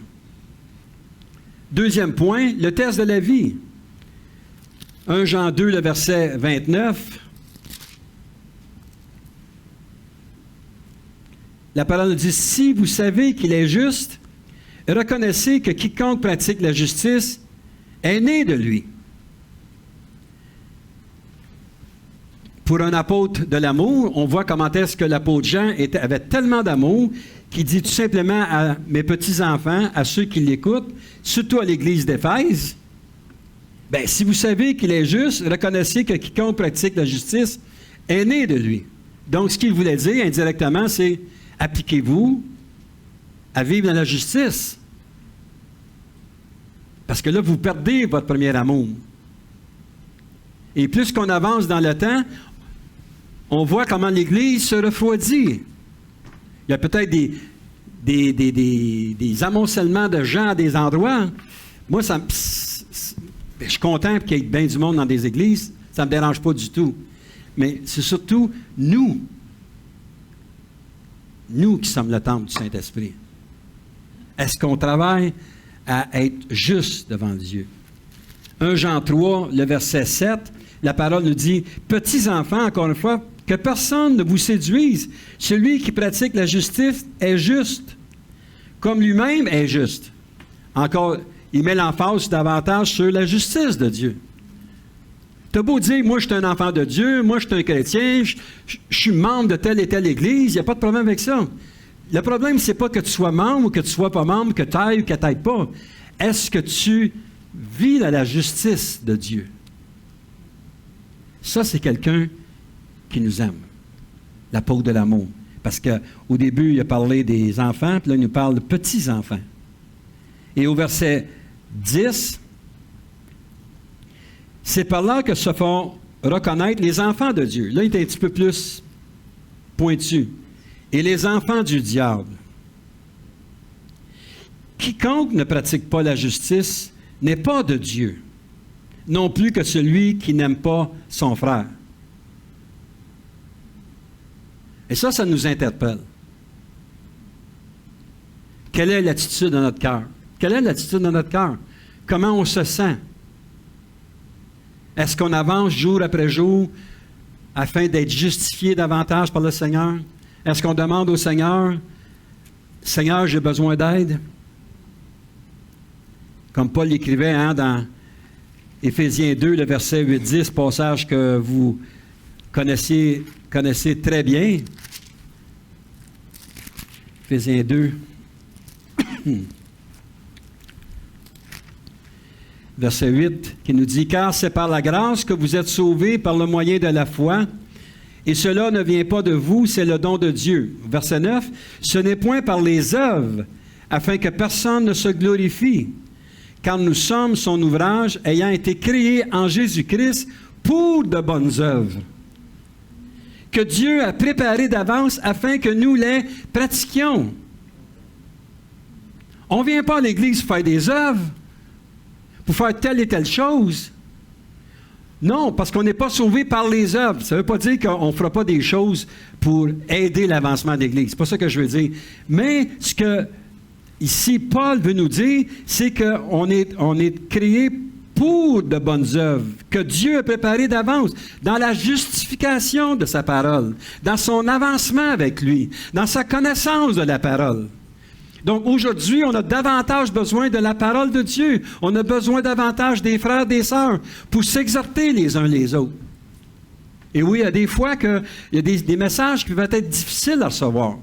Deuxième point, le test de la vie. 1 Jean 2, le verset 29. La parole nous dit, « Si vous savez qu'il est juste, reconnaissez que quiconque pratique la justice est né de lui. » Pour un apôtre de l'amour, on voit comment est-ce que l'apôtre Jean avait tellement d'amour qu'il dit tout simplement à mes petits-enfants, à ceux qui l'écoutent, surtout à l'Église d'Éphèse, « Bien, si vous savez qu'il est juste, reconnaissez que quiconque pratique la justice est né de lui. » Donc, ce qu'il voulait dire indirectement, c'est « Appliquez-vous à vivre dans la justice. » Parce que là, vous perdez votre premier amour. Et plus qu'on avance dans le temps, on voit comment l'Église se refroidit. Il y a peut-être des amoncellements de gens à des endroits. Moi, je suis content qu'il y ait bien du monde dans des églises. Ça ne me dérange pas du tout. Mais c'est surtout nous qui sommes le temple du Saint-Esprit. Est-ce qu'on travaille à être juste devant Dieu? 1 Jean 3, le verset 7, la parole nous dit, « Petits enfants, encore une fois, que personne ne vous séduise. Celui qui pratique la justice est juste, comme lui-même est juste. » Encore, il met l'emphase davantage sur la justice de Dieu. Tu as beau dire, moi je suis un enfant de Dieu, moi je suis un chrétien, je suis membre de telle et telle église, il n'y a pas de problème avec ça. Le problème, ce n'est pas que tu sois membre ou que tu ne sois pas membre, que tu ailles ou que tu n'ailles pas. Est-ce que tu vis dans la justice de Dieu? Ça, c'est quelqu'un qui nous aime. L'apôtre de l'amour. Parce qu'au début, il a parlé des enfants, puis là, il nous parle de petits-enfants. Et au verset 10, c'est par là que se font reconnaître les enfants de Dieu. Là, il est un petit peu plus pointu. Et les enfants du diable. Quiconque ne pratique pas la justice n'est pas de Dieu, non plus que celui qui n'aime pas son frère. Et ça nous interpelle. Quelle est l'attitude de notre cœur? Quelle est l'attitude de notre cœur? Comment on se sent? Est-ce qu'on avance jour après jour afin d'être justifié davantage par le Seigneur? Est-ce qu'on demande au Seigneur, « Seigneur, j'ai besoin d'aide. comme Paul l'écrivait dans Éphésiens 2, le verset 8-10, passage que vous connaissez très bien. Éphésiens 2, verset 8, qui nous dit « Car c'est par la grâce que vous êtes sauvés par le moyen de la foi, et cela ne vient pas de vous, c'est le don de Dieu. » Verset 9, « Ce n'est point par les œuvres, afin que personne ne se glorifie, car nous sommes son ouvrage, ayant été créés en Jésus-Christ pour de bonnes œuvres, que Dieu a préparées d'avance afin que nous les pratiquions. » On ne vient pas à l'Église pour faire des œuvres, pour faire telle et telle chose. Non, parce qu'on n'est pas sauvé par les œuvres. Ça ne veut pas dire qu'on ne fera pas des choses pour aider l'avancement de l'Église. C'est pas ça que je veux dire. Mais ce que ici Paul veut nous dire, c'est qu'on est créé pour de bonnes œuvres, que Dieu a préparées d'avance, dans la justification de sa parole, dans son avancement avec lui, dans sa connaissance de la parole. Donc aujourd'hui, on a davantage besoin de la parole de Dieu. On a besoin davantage des frères et des sœurs pour s'exhorter les uns les autres. Et oui, il y a des fois qu'il y a des messages qui peuvent être difficiles à recevoir.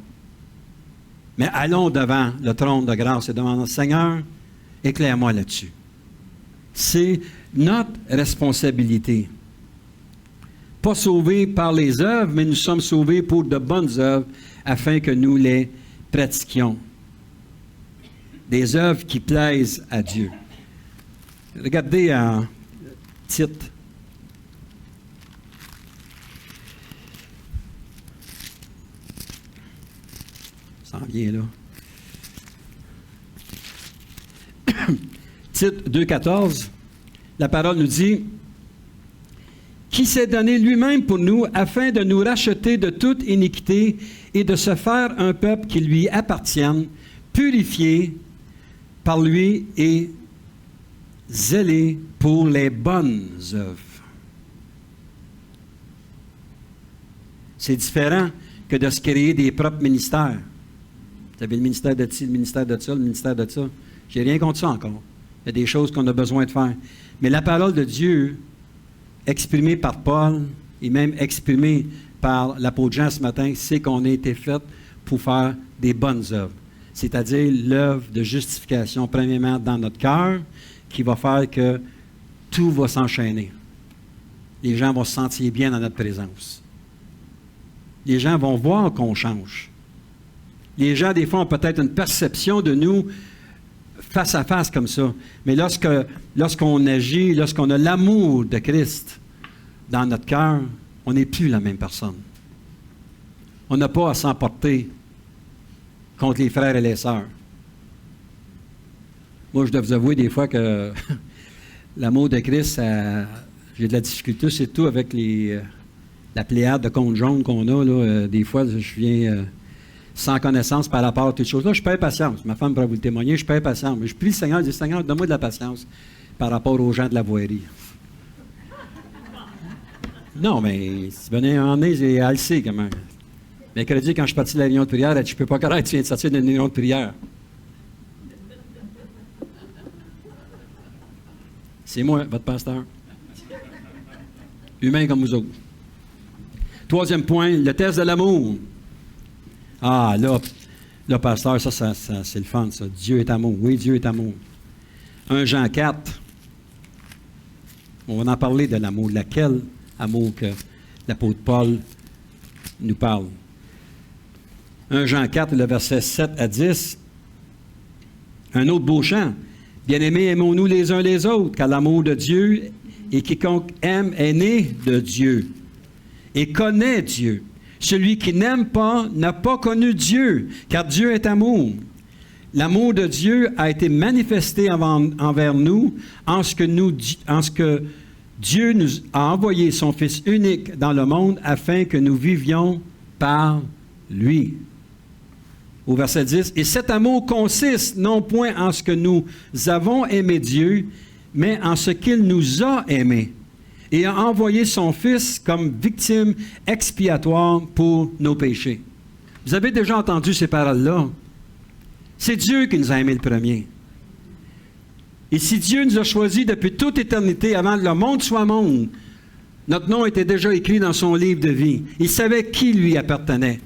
Mais allons devant le trône de grâce et devant notre Seigneur, éclaire-moi là-dessus. C'est notre responsabilité. Pas sauvés par les œuvres, mais nous sommes sauvés pour de bonnes œuvres afin que nous les pratiquions. Des œuvres qui plaisent à Dieu. Regardez en Tite. Ça en vient là. Tite 2,14, la parole nous dit « Qui s'est donné lui-même pour nous afin de nous racheter de toute iniquité et de se faire un peuple qui lui appartienne, purifié par lui et zélé pour les bonnes œuvres. » C'est différent que de se créer des propres ministères. Vous avez le ministère de ci, le ministère de ça, le ministère de ça. Je n'ai rien contre ça encore. Il y a des choses qu'on a besoin de faire. Mais la parole de Dieu, exprimée par Paul et même exprimée par l'apôtre Jean ce matin, c'est qu'on a été fait pour faire des bonnes œuvres. C'est-à-dire l'œuvre de justification, premièrement, dans notre cœur, qui va faire que tout va s'enchaîner. Les gens vont se sentir bien dans notre présence. Les gens vont voir qu'on change. Les gens, des fois, ont peut-être une perception de nous face à face comme ça. Mais lorsqu'on agit, lorsqu'on a l'amour de Christ dans notre cœur, on n'est plus la même personne. On n'a pas à s'emporter contre les frères et les sœurs. Moi, je dois vous avouer des fois que l'amour de Christ, j'ai de la difficulté, c'est tout avec la pléiade de comptes jaunes qu'on a. Là, des fois, je viens sans connaissance par rapport à toutes choses. Là, je perds patience. Ma femme pourra vous le témoigner, je perds patience. Mais je prie le Seigneur, je dis, Seigneur, donne-moi de la patience par rapport aux gens de la voirie. Non, mais si vous venez en nez, elle le sait quand même. Mercredi, quand je suis parti de la réunion de prière, elle dit, je ne peux pas correcte, tu viens de sortir d'une réunion de prière. C'est moi, votre pasteur. Humain comme vous autres. Troisième point, le test de l'amour. Ah, là, pasteur, ça c'est le fun, ça. Dieu est amour. Oui, Dieu est amour. 1 Jean 4. On va en parler de l'amour. Laquelle amour que l'apôtre Paul nous parle. 1 Jean 4, le verset 7 à 10. Un autre beau chant. Bien-aimés, aimons-nous les uns les autres, car l'amour de Dieu et quiconque aime est né de Dieu et connaît Dieu. Celui qui n'aime pas n'a pas connu Dieu, car Dieu est amour. L'amour de Dieu a été manifesté envers nous en ce que Dieu nous a envoyé son Fils unique dans le monde afin que nous vivions par lui. Au verset 10, « Et cet amour consiste non point en ce que nous avons aimé Dieu, mais en ce qu'il nous a aimés, et a envoyé son Fils comme victime expiatoire pour nos péchés. » Vous avez déjà entendu ces paroles-là? C'est Dieu qui nous a aimés le premier. Et si Dieu nous a choisis depuis toute éternité, avant que le monde soit monde, notre nom était déjà écrit dans son livre de vie. Il savait qui lui appartenait.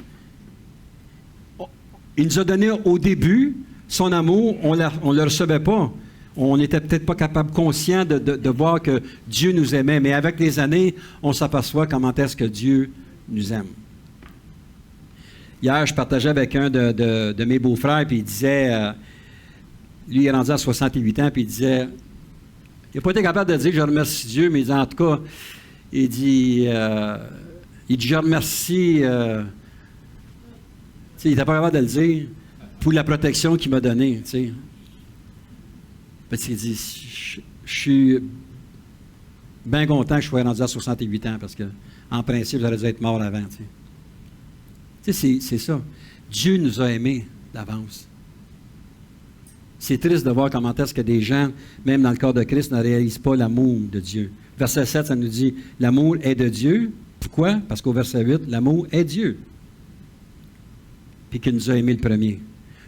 Il nous a donné au début son amour, on ne le recevait pas. On n'était peut-être pas capable, conscient de voir que Dieu nous aimait, mais avec les années, on s'aperçoit comment est-ce que Dieu nous aime. Hier, je partageais avec un de mes beaux-frères, puis il disait, lui, il est rendu à 68 ans, puis il disait, il n'a pas été capable de dire « je remercie Dieu », mais il dit, en tout cas, il dit « je remercie », il n'était pas capable de le dire, pour la protection qu'il m'a donnée, tu sais. Parce qu'il dit, je suis bien content que je sois rendu à 68 ans, parce que, en principe, j'aurais dû être mort avant, tu sais. Tu sais, c'est ça. Dieu nous a aimés d'avance. C'est triste de voir comment est-ce que des gens, même dans le corps de Christ, ne réalisent pas l'amour de Dieu. Verset 7, ça nous dit, l'amour est de Dieu. Pourquoi? Parce qu'au verset 8, l'amour est Dieu. Puis qu'il nous a aimés le premier.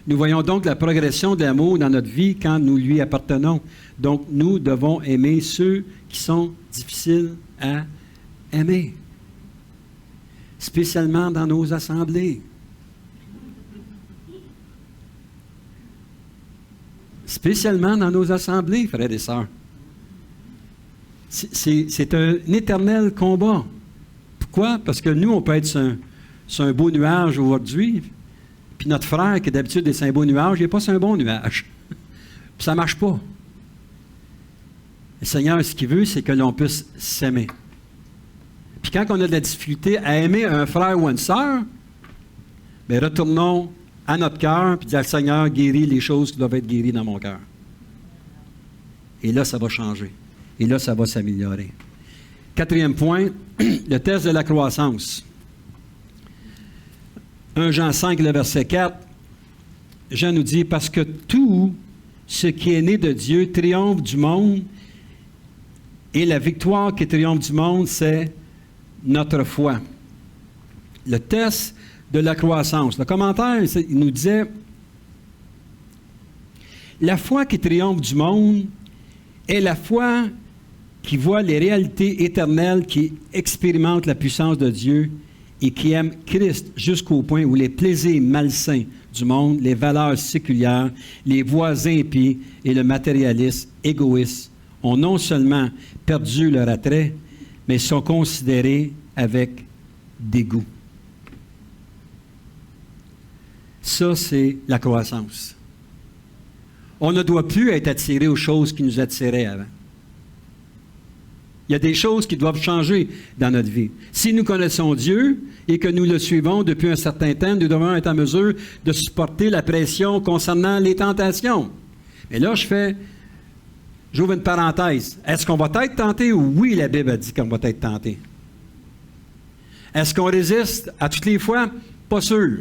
Nous voyons donc la progression de l'amour dans notre vie quand nous lui appartenons. Donc, nous devons aimer ceux qui sont difficiles à aimer. Spécialement dans nos assemblées. Spécialement dans nos assemblées, frères et sœurs. C'est un éternel combat. Pourquoi? Parce que nous, on peut être sur un beau nuage aujourd'hui, puis notre frère, qui d'habitude est sur un beau nuage, il n'est pas sur un bon nuage. Puis ça ne marche pas. Le Seigneur, ce qu'il veut, c'est que l'on puisse s'aimer. Puis quand on a de la difficulté à aimer un frère ou une sœur, bien, retournons à notre cœur, puis dire, Seigneur, guéris les choses qui doivent être guéries dans mon cœur. Et là, ça va changer. Et là, ça va s'améliorer. Quatrième point, le test de la croissance. 1 Jean 5, le verset 4, Jean nous dit, parce que tout ce qui est né de Dieu triomphe du monde, et la victoire qui triomphe du monde, c'est notre foi. Le test de la croissance. Le commentaire, il nous disait, la foi qui triomphe du monde est la foi qui voit les réalités éternelles, qui expérimente la puissance de Dieu et qui aime Christ jusqu'au point où les plaisirs malsains du monde, les valeurs séculières, les voies impies et le matérialisme égoïste ont non seulement perdu leur attrait, mais sont considérés avec dégoût. Ça, c'est la croissance. On ne doit plus être attiré aux choses qui nous attiraient avant. Il y a des choses qui doivent changer dans notre vie. Si nous connaissons Dieu et que nous le suivons depuis un certain temps, nous devons être en mesure de supporter la pression concernant les tentations. Mais là, j'ouvre une parenthèse. Est-ce qu'on va être tenté? Oui, la Bible a dit qu'on va être tenté. Est-ce qu'on résiste à toutes les fois? Pas sûr.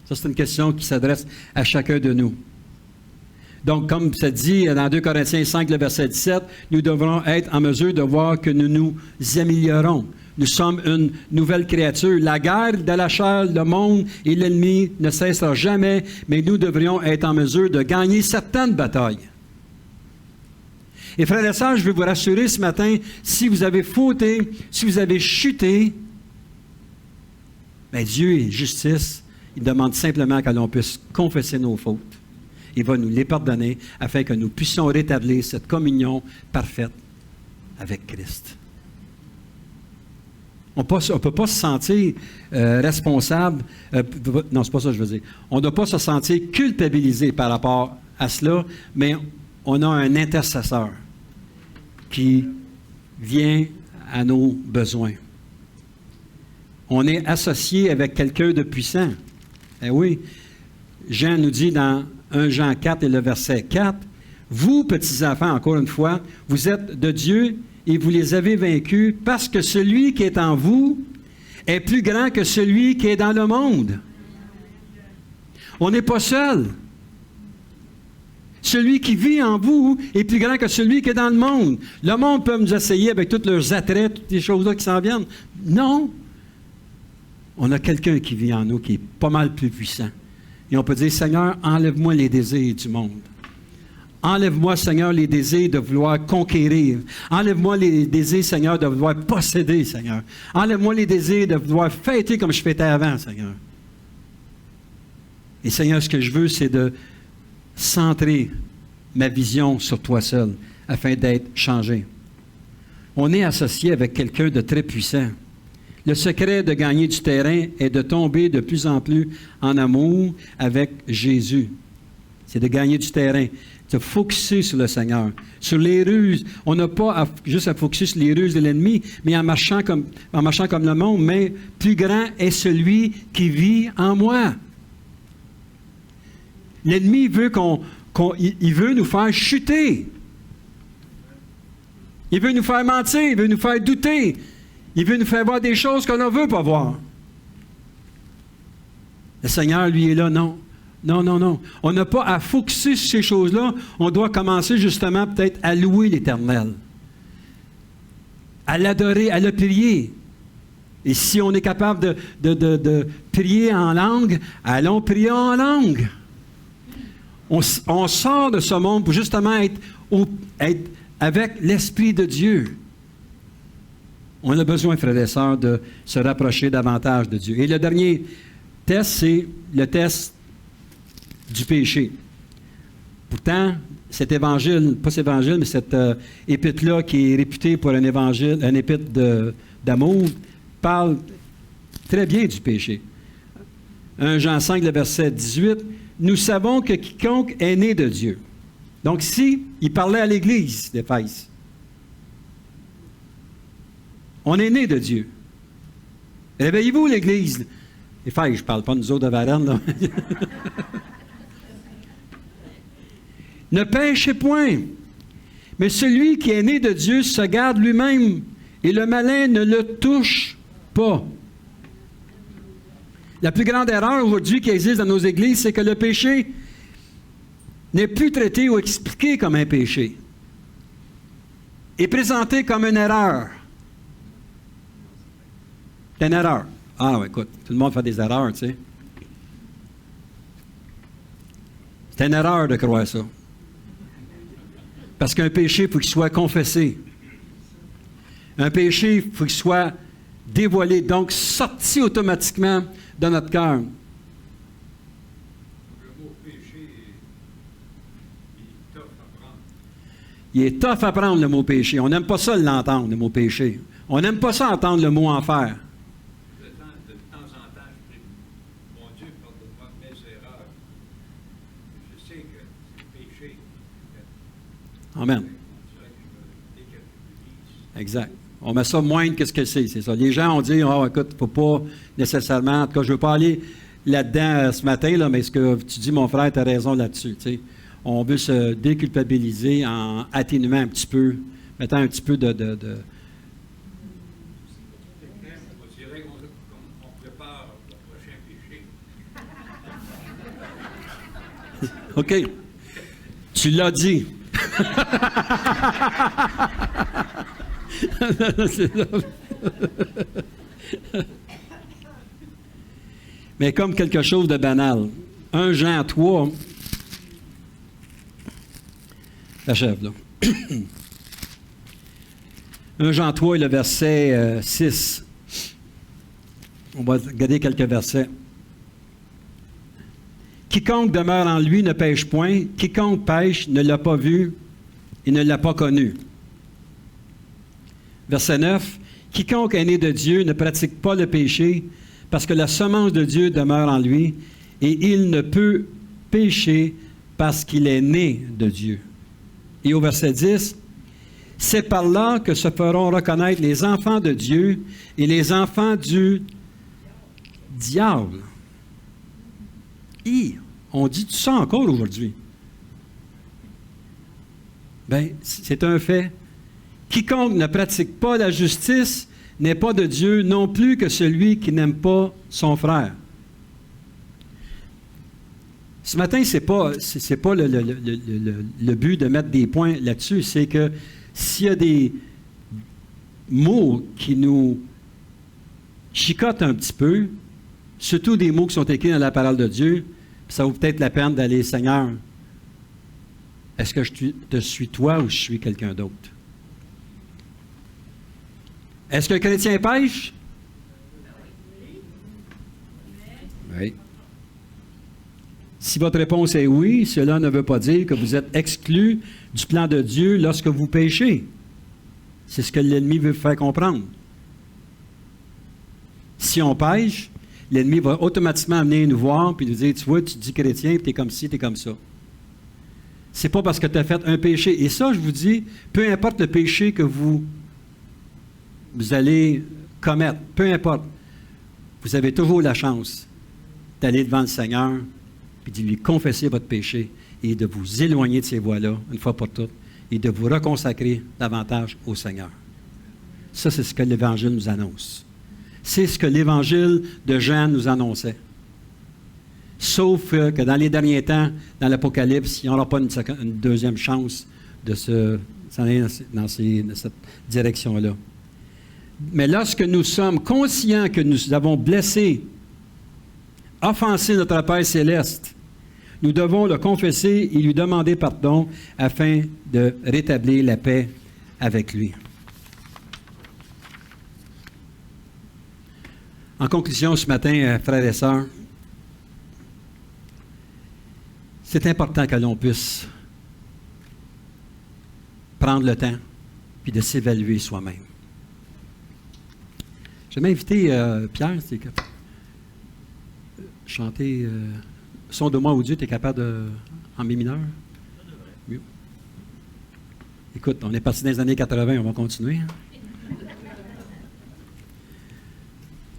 Ça, c'est une question qui s'adresse à chacun de nous. Donc, comme ça dit dans 2 Corinthiens 5, le verset 17, nous devrons être en mesure de voir que nous nous améliorons. Nous sommes une nouvelle créature. La guerre de la chair, le monde et l'ennemi ne cessera jamais, mais nous devrions être en mesure de gagner certaines batailles. Et frères et sœurs, je veux vous rassurer ce matin, si vous avez fauté, si vous avez chuté, bien, Dieu est justice. Il demande simplement que l'on puisse confesser nos fautes. Il va nous les pardonner afin que nous puissions rétablir cette communion parfaite avec Christ. On ne peut pas se sentir responsable. Non, c'est pas ça que je veux dire. On ne doit pas se sentir culpabilisé par rapport à cela, mais on a un intercesseur qui vient à nos besoins. On est associé avec quelqu'un de puissant. Eh oui, Jean nous dit dans 1 Jean 4 et le verset 4, « Vous, petits-enfants, encore une fois, vous êtes de Dieu et vous les avez vaincus parce que celui qui est en vous est plus grand que celui qui est dans le monde. » On n'est pas seul. Celui qui vit en vous est plus grand que celui qui est dans le monde. Le monde peut nous essayer avec tous leurs attraits, toutes les choses-là qui s'en viennent. Non. On a quelqu'un qui vit en nous qui est pas mal plus puissant. Et on peut dire, Seigneur, enlève-moi les désirs du monde. Enlève-moi, Seigneur, les désirs de vouloir conquérir. Enlève-moi les désirs, Seigneur, de vouloir posséder, Seigneur. Enlève-moi les désirs de vouloir fêter comme je fêtais avant, Seigneur. Et Seigneur, ce que je veux, c'est de centrer ma vision sur toi seul, afin d'être changé. On est associé avec quelqu'un de très puissant. Le secret de gagner du terrain est de tomber de plus en plus en amour avec Jésus. C'est de gagner du terrain, de focusser sur le Seigneur, sur les ruses. On n'a pas juste à focusser sur les ruses de l'ennemi, mais en marchant comme le monde, mais plus grand est celui qui vit en moi. L'ennemi veut il veut nous faire chuter. Il veut nous faire mentir, il veut nous faire douter. Il veut nous faire voir des choses qu'on ne veut pas voir. Le Seigneur, lui, est là, non. Non, non, non. On n'a pas à focusser sur ces choses-là. On doit commencer justement peut-être à louer l'Éternel, à l'adorer, à le prier. Et si on est capable de prier en langue, allons prier en langue. On sort de ce monde pour justement être avec l'Esprit de Dieu. On a besoin, frères et sœurs, de se rapprocher davantage de Dieu. Et le dernier test, c'est le test du péché. Pourtant, cet évangile, pas cet évangile, mais cette épître-là qui est réputée pour un épître d'amour, parle très bien du péché. 1 Jean 5, le verset 18, « Nous savons que quiconque est né de Dieu. » Donc ici, il parlait à l'Église d'Éphèse. On est né de Dieu. Réveillez-vous, l'Église. Éphèse, je ne parle pas de nous autres de Varennes, là. Ne péchez point. Mais celui qui est né de Dieu se garde lui-même, et le malin ne le touche pas. La plus grande erreur aujourd'hui qui existe dans nos églises, c'est que le péché n'est plus traité ou expliqué comme un péché. Est présenté comme une erreur. C'est une erreur. Ah, ouais, écoute, tout le monde fait des erreurs, tu sais. C'est une erreur de croire ça. Parce qu'un péché, il faut qu'il soit confessé. Un péché, il faut qu'il soit dévoilé, donc sorti automatiquement de notre cœur. Le mot péché est tough à prendre. Il est tough à prendre, le mot péché. On n'aime pas ça l'entendre, le mot péché. On n'aime pas ça entendre le mot enfer. De temps en temps, je prie, mon Dieu, pardonne-moi de mes erreurs. Je sais que c'est le péché. Amen. Exact. On met ça moindre que ce que c'est ça. Les gens ont dit, oh, écoute, il ne faut pas nécessairement, en tout cas, je ne veux pas aller là-dedans ce matin, là, mais ce que tu dis, mon frère, tu as raison là-dessus. Tu sais. On veut se déculpabiliser en atténuant un petit peu, mettant un petit peu de... On dirait qu'on prépare le prochain péché. OK. Tu l'as dit. Mais comme quelque chose de banal. 1 Jean 3. Achève, là. 1 Jean 3 et le verset 6. On va regarder quelques versets. Quiconque demeure en lui ne pêche point. Quiconque pêche ne l'a pas vu et ne l'a pas connu. Verset 9. Quiconque est né de Dieu ne pratique pas le péché, parce que la semence de Dieu demeure en lui, et il ne peut pécher parce qu'il est né de Dieu. Et au verset 10, c'est par là que se feront reconnaître les enfants de Dieu et les enfants du diable. Et on dit tout ça encore aujourd'hui. Bien, c'est un fait. Quiconque ne pratique pas la justice n'est pas de Dieu, non plus que celui qui n'aime pas son frère. Ce matin, ce n'est pas le but de mettre des points là-dessus, c'est que s'il y a des mots qui nous chicotent un petit peu, surtout des mots qui sont écrits dans la parole de Dieu, Ça vaut peut-être la peine d'aller, Seigneur, est-ce que je te suis toi ou je suis quelqu'un d'autre? Est-ce que le chrétien pêche? Oui. Si votre réponse est oui, cela ne veut pas dire que vous êtes exclu du plan de Dieu lorsque vous péchez. C'est ce que l'ennemi veut faire comprendre. Si on pêche, l'ennemi va automatiquement venir nous voir et nous dire, tu vois, tu dis chrétien, puis tu es comme ci, tu es comme ça. C'est pas parce que tu as fait un péché. Et ça, je vous dis, peu importe le péché que vous allez commettre, peu importe, vous avez toujours la chance d'aller devant le Seigneur puis de lui confesser votre péché et de vous éloigner de ces voies-là, une fois pour toutes, et de vous reconsacrer davantage au Seigneur. Ça, c'est ce que l'Évangile nous annonce. C'est ce que l'Évangile de Jean nous annonçait. Sauf que dans les derniers temps, dans l'Apocalypse, il n'y aura pas une deuxième chance de s'en aller dans cette direction-là. Mais lorsque nous sommes conscients que nous avons blessé, offensé notre Père céleste, nous devons le confesser et lui demander pardon afin de rétablir la paix avec lui. En conclusion, ce matin, frères et sœurs, c'est important que l'on puisse prendre le temps puis de s'évaluer soi-même. Je vais m'inviter, Pierre, c'est que chanter Son de moi ou Dieu, tu es capable en mi mineur? Mieux. Écoute, on est parti dans les années 80, on va continuer.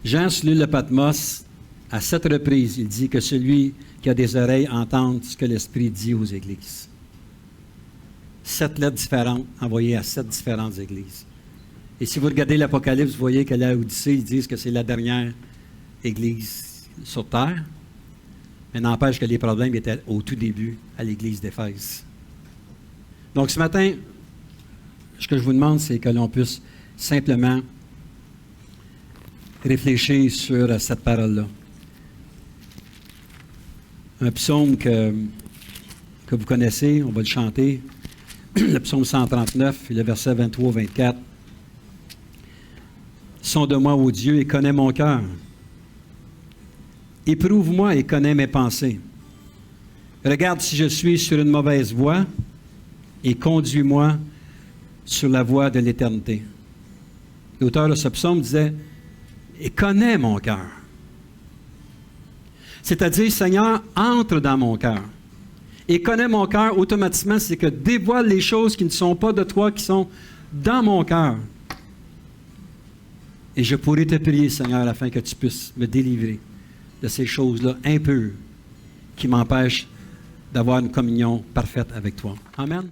Jean sur l'île de Patmos, à 7 reprises, il dit que celui qui a des oreilles entende ce que l'Esprit dit aux églises. 7 lettres différentes envoyées à 7 différentes églises. Et si vous regardez l'Apocalypse, vous voyez qu'à l'Odyssée, ils disent que c'est la dernière église sur terre. Mais n'empêche que les problèmes étaient au tout début à l'église d'Éphèse. Donc ce matin, ce que je vous demande, c'est que l'on puisse simplement réfléchir sur cette parole-là. Un psaume que vous connaissez, on va le chanter. Le psaume 139, le verset 23-24. Sonde moi, ô Dieu, et connais mon cœur. Éprouve-moi et connais mes pensées. Regarde si je suis sur une mauvaise voie et conduis-moi sur la voie de l'éternité. L'auteur de ce psaume disait, et connais mon cœur. C'est-à-dire, Seigneur, entre dans mon cœur. Et connais mon cœur, automatiquement, c'est que dévoile les choses qui ne sont pas de toi, qui sont dans mon cœur. Et je pourrai te prier, Seigneur, afin que tu puisses me délivrer de ces choses-là impures qui m'empêchent d'avoir une communion parfaite avec toi. Amen.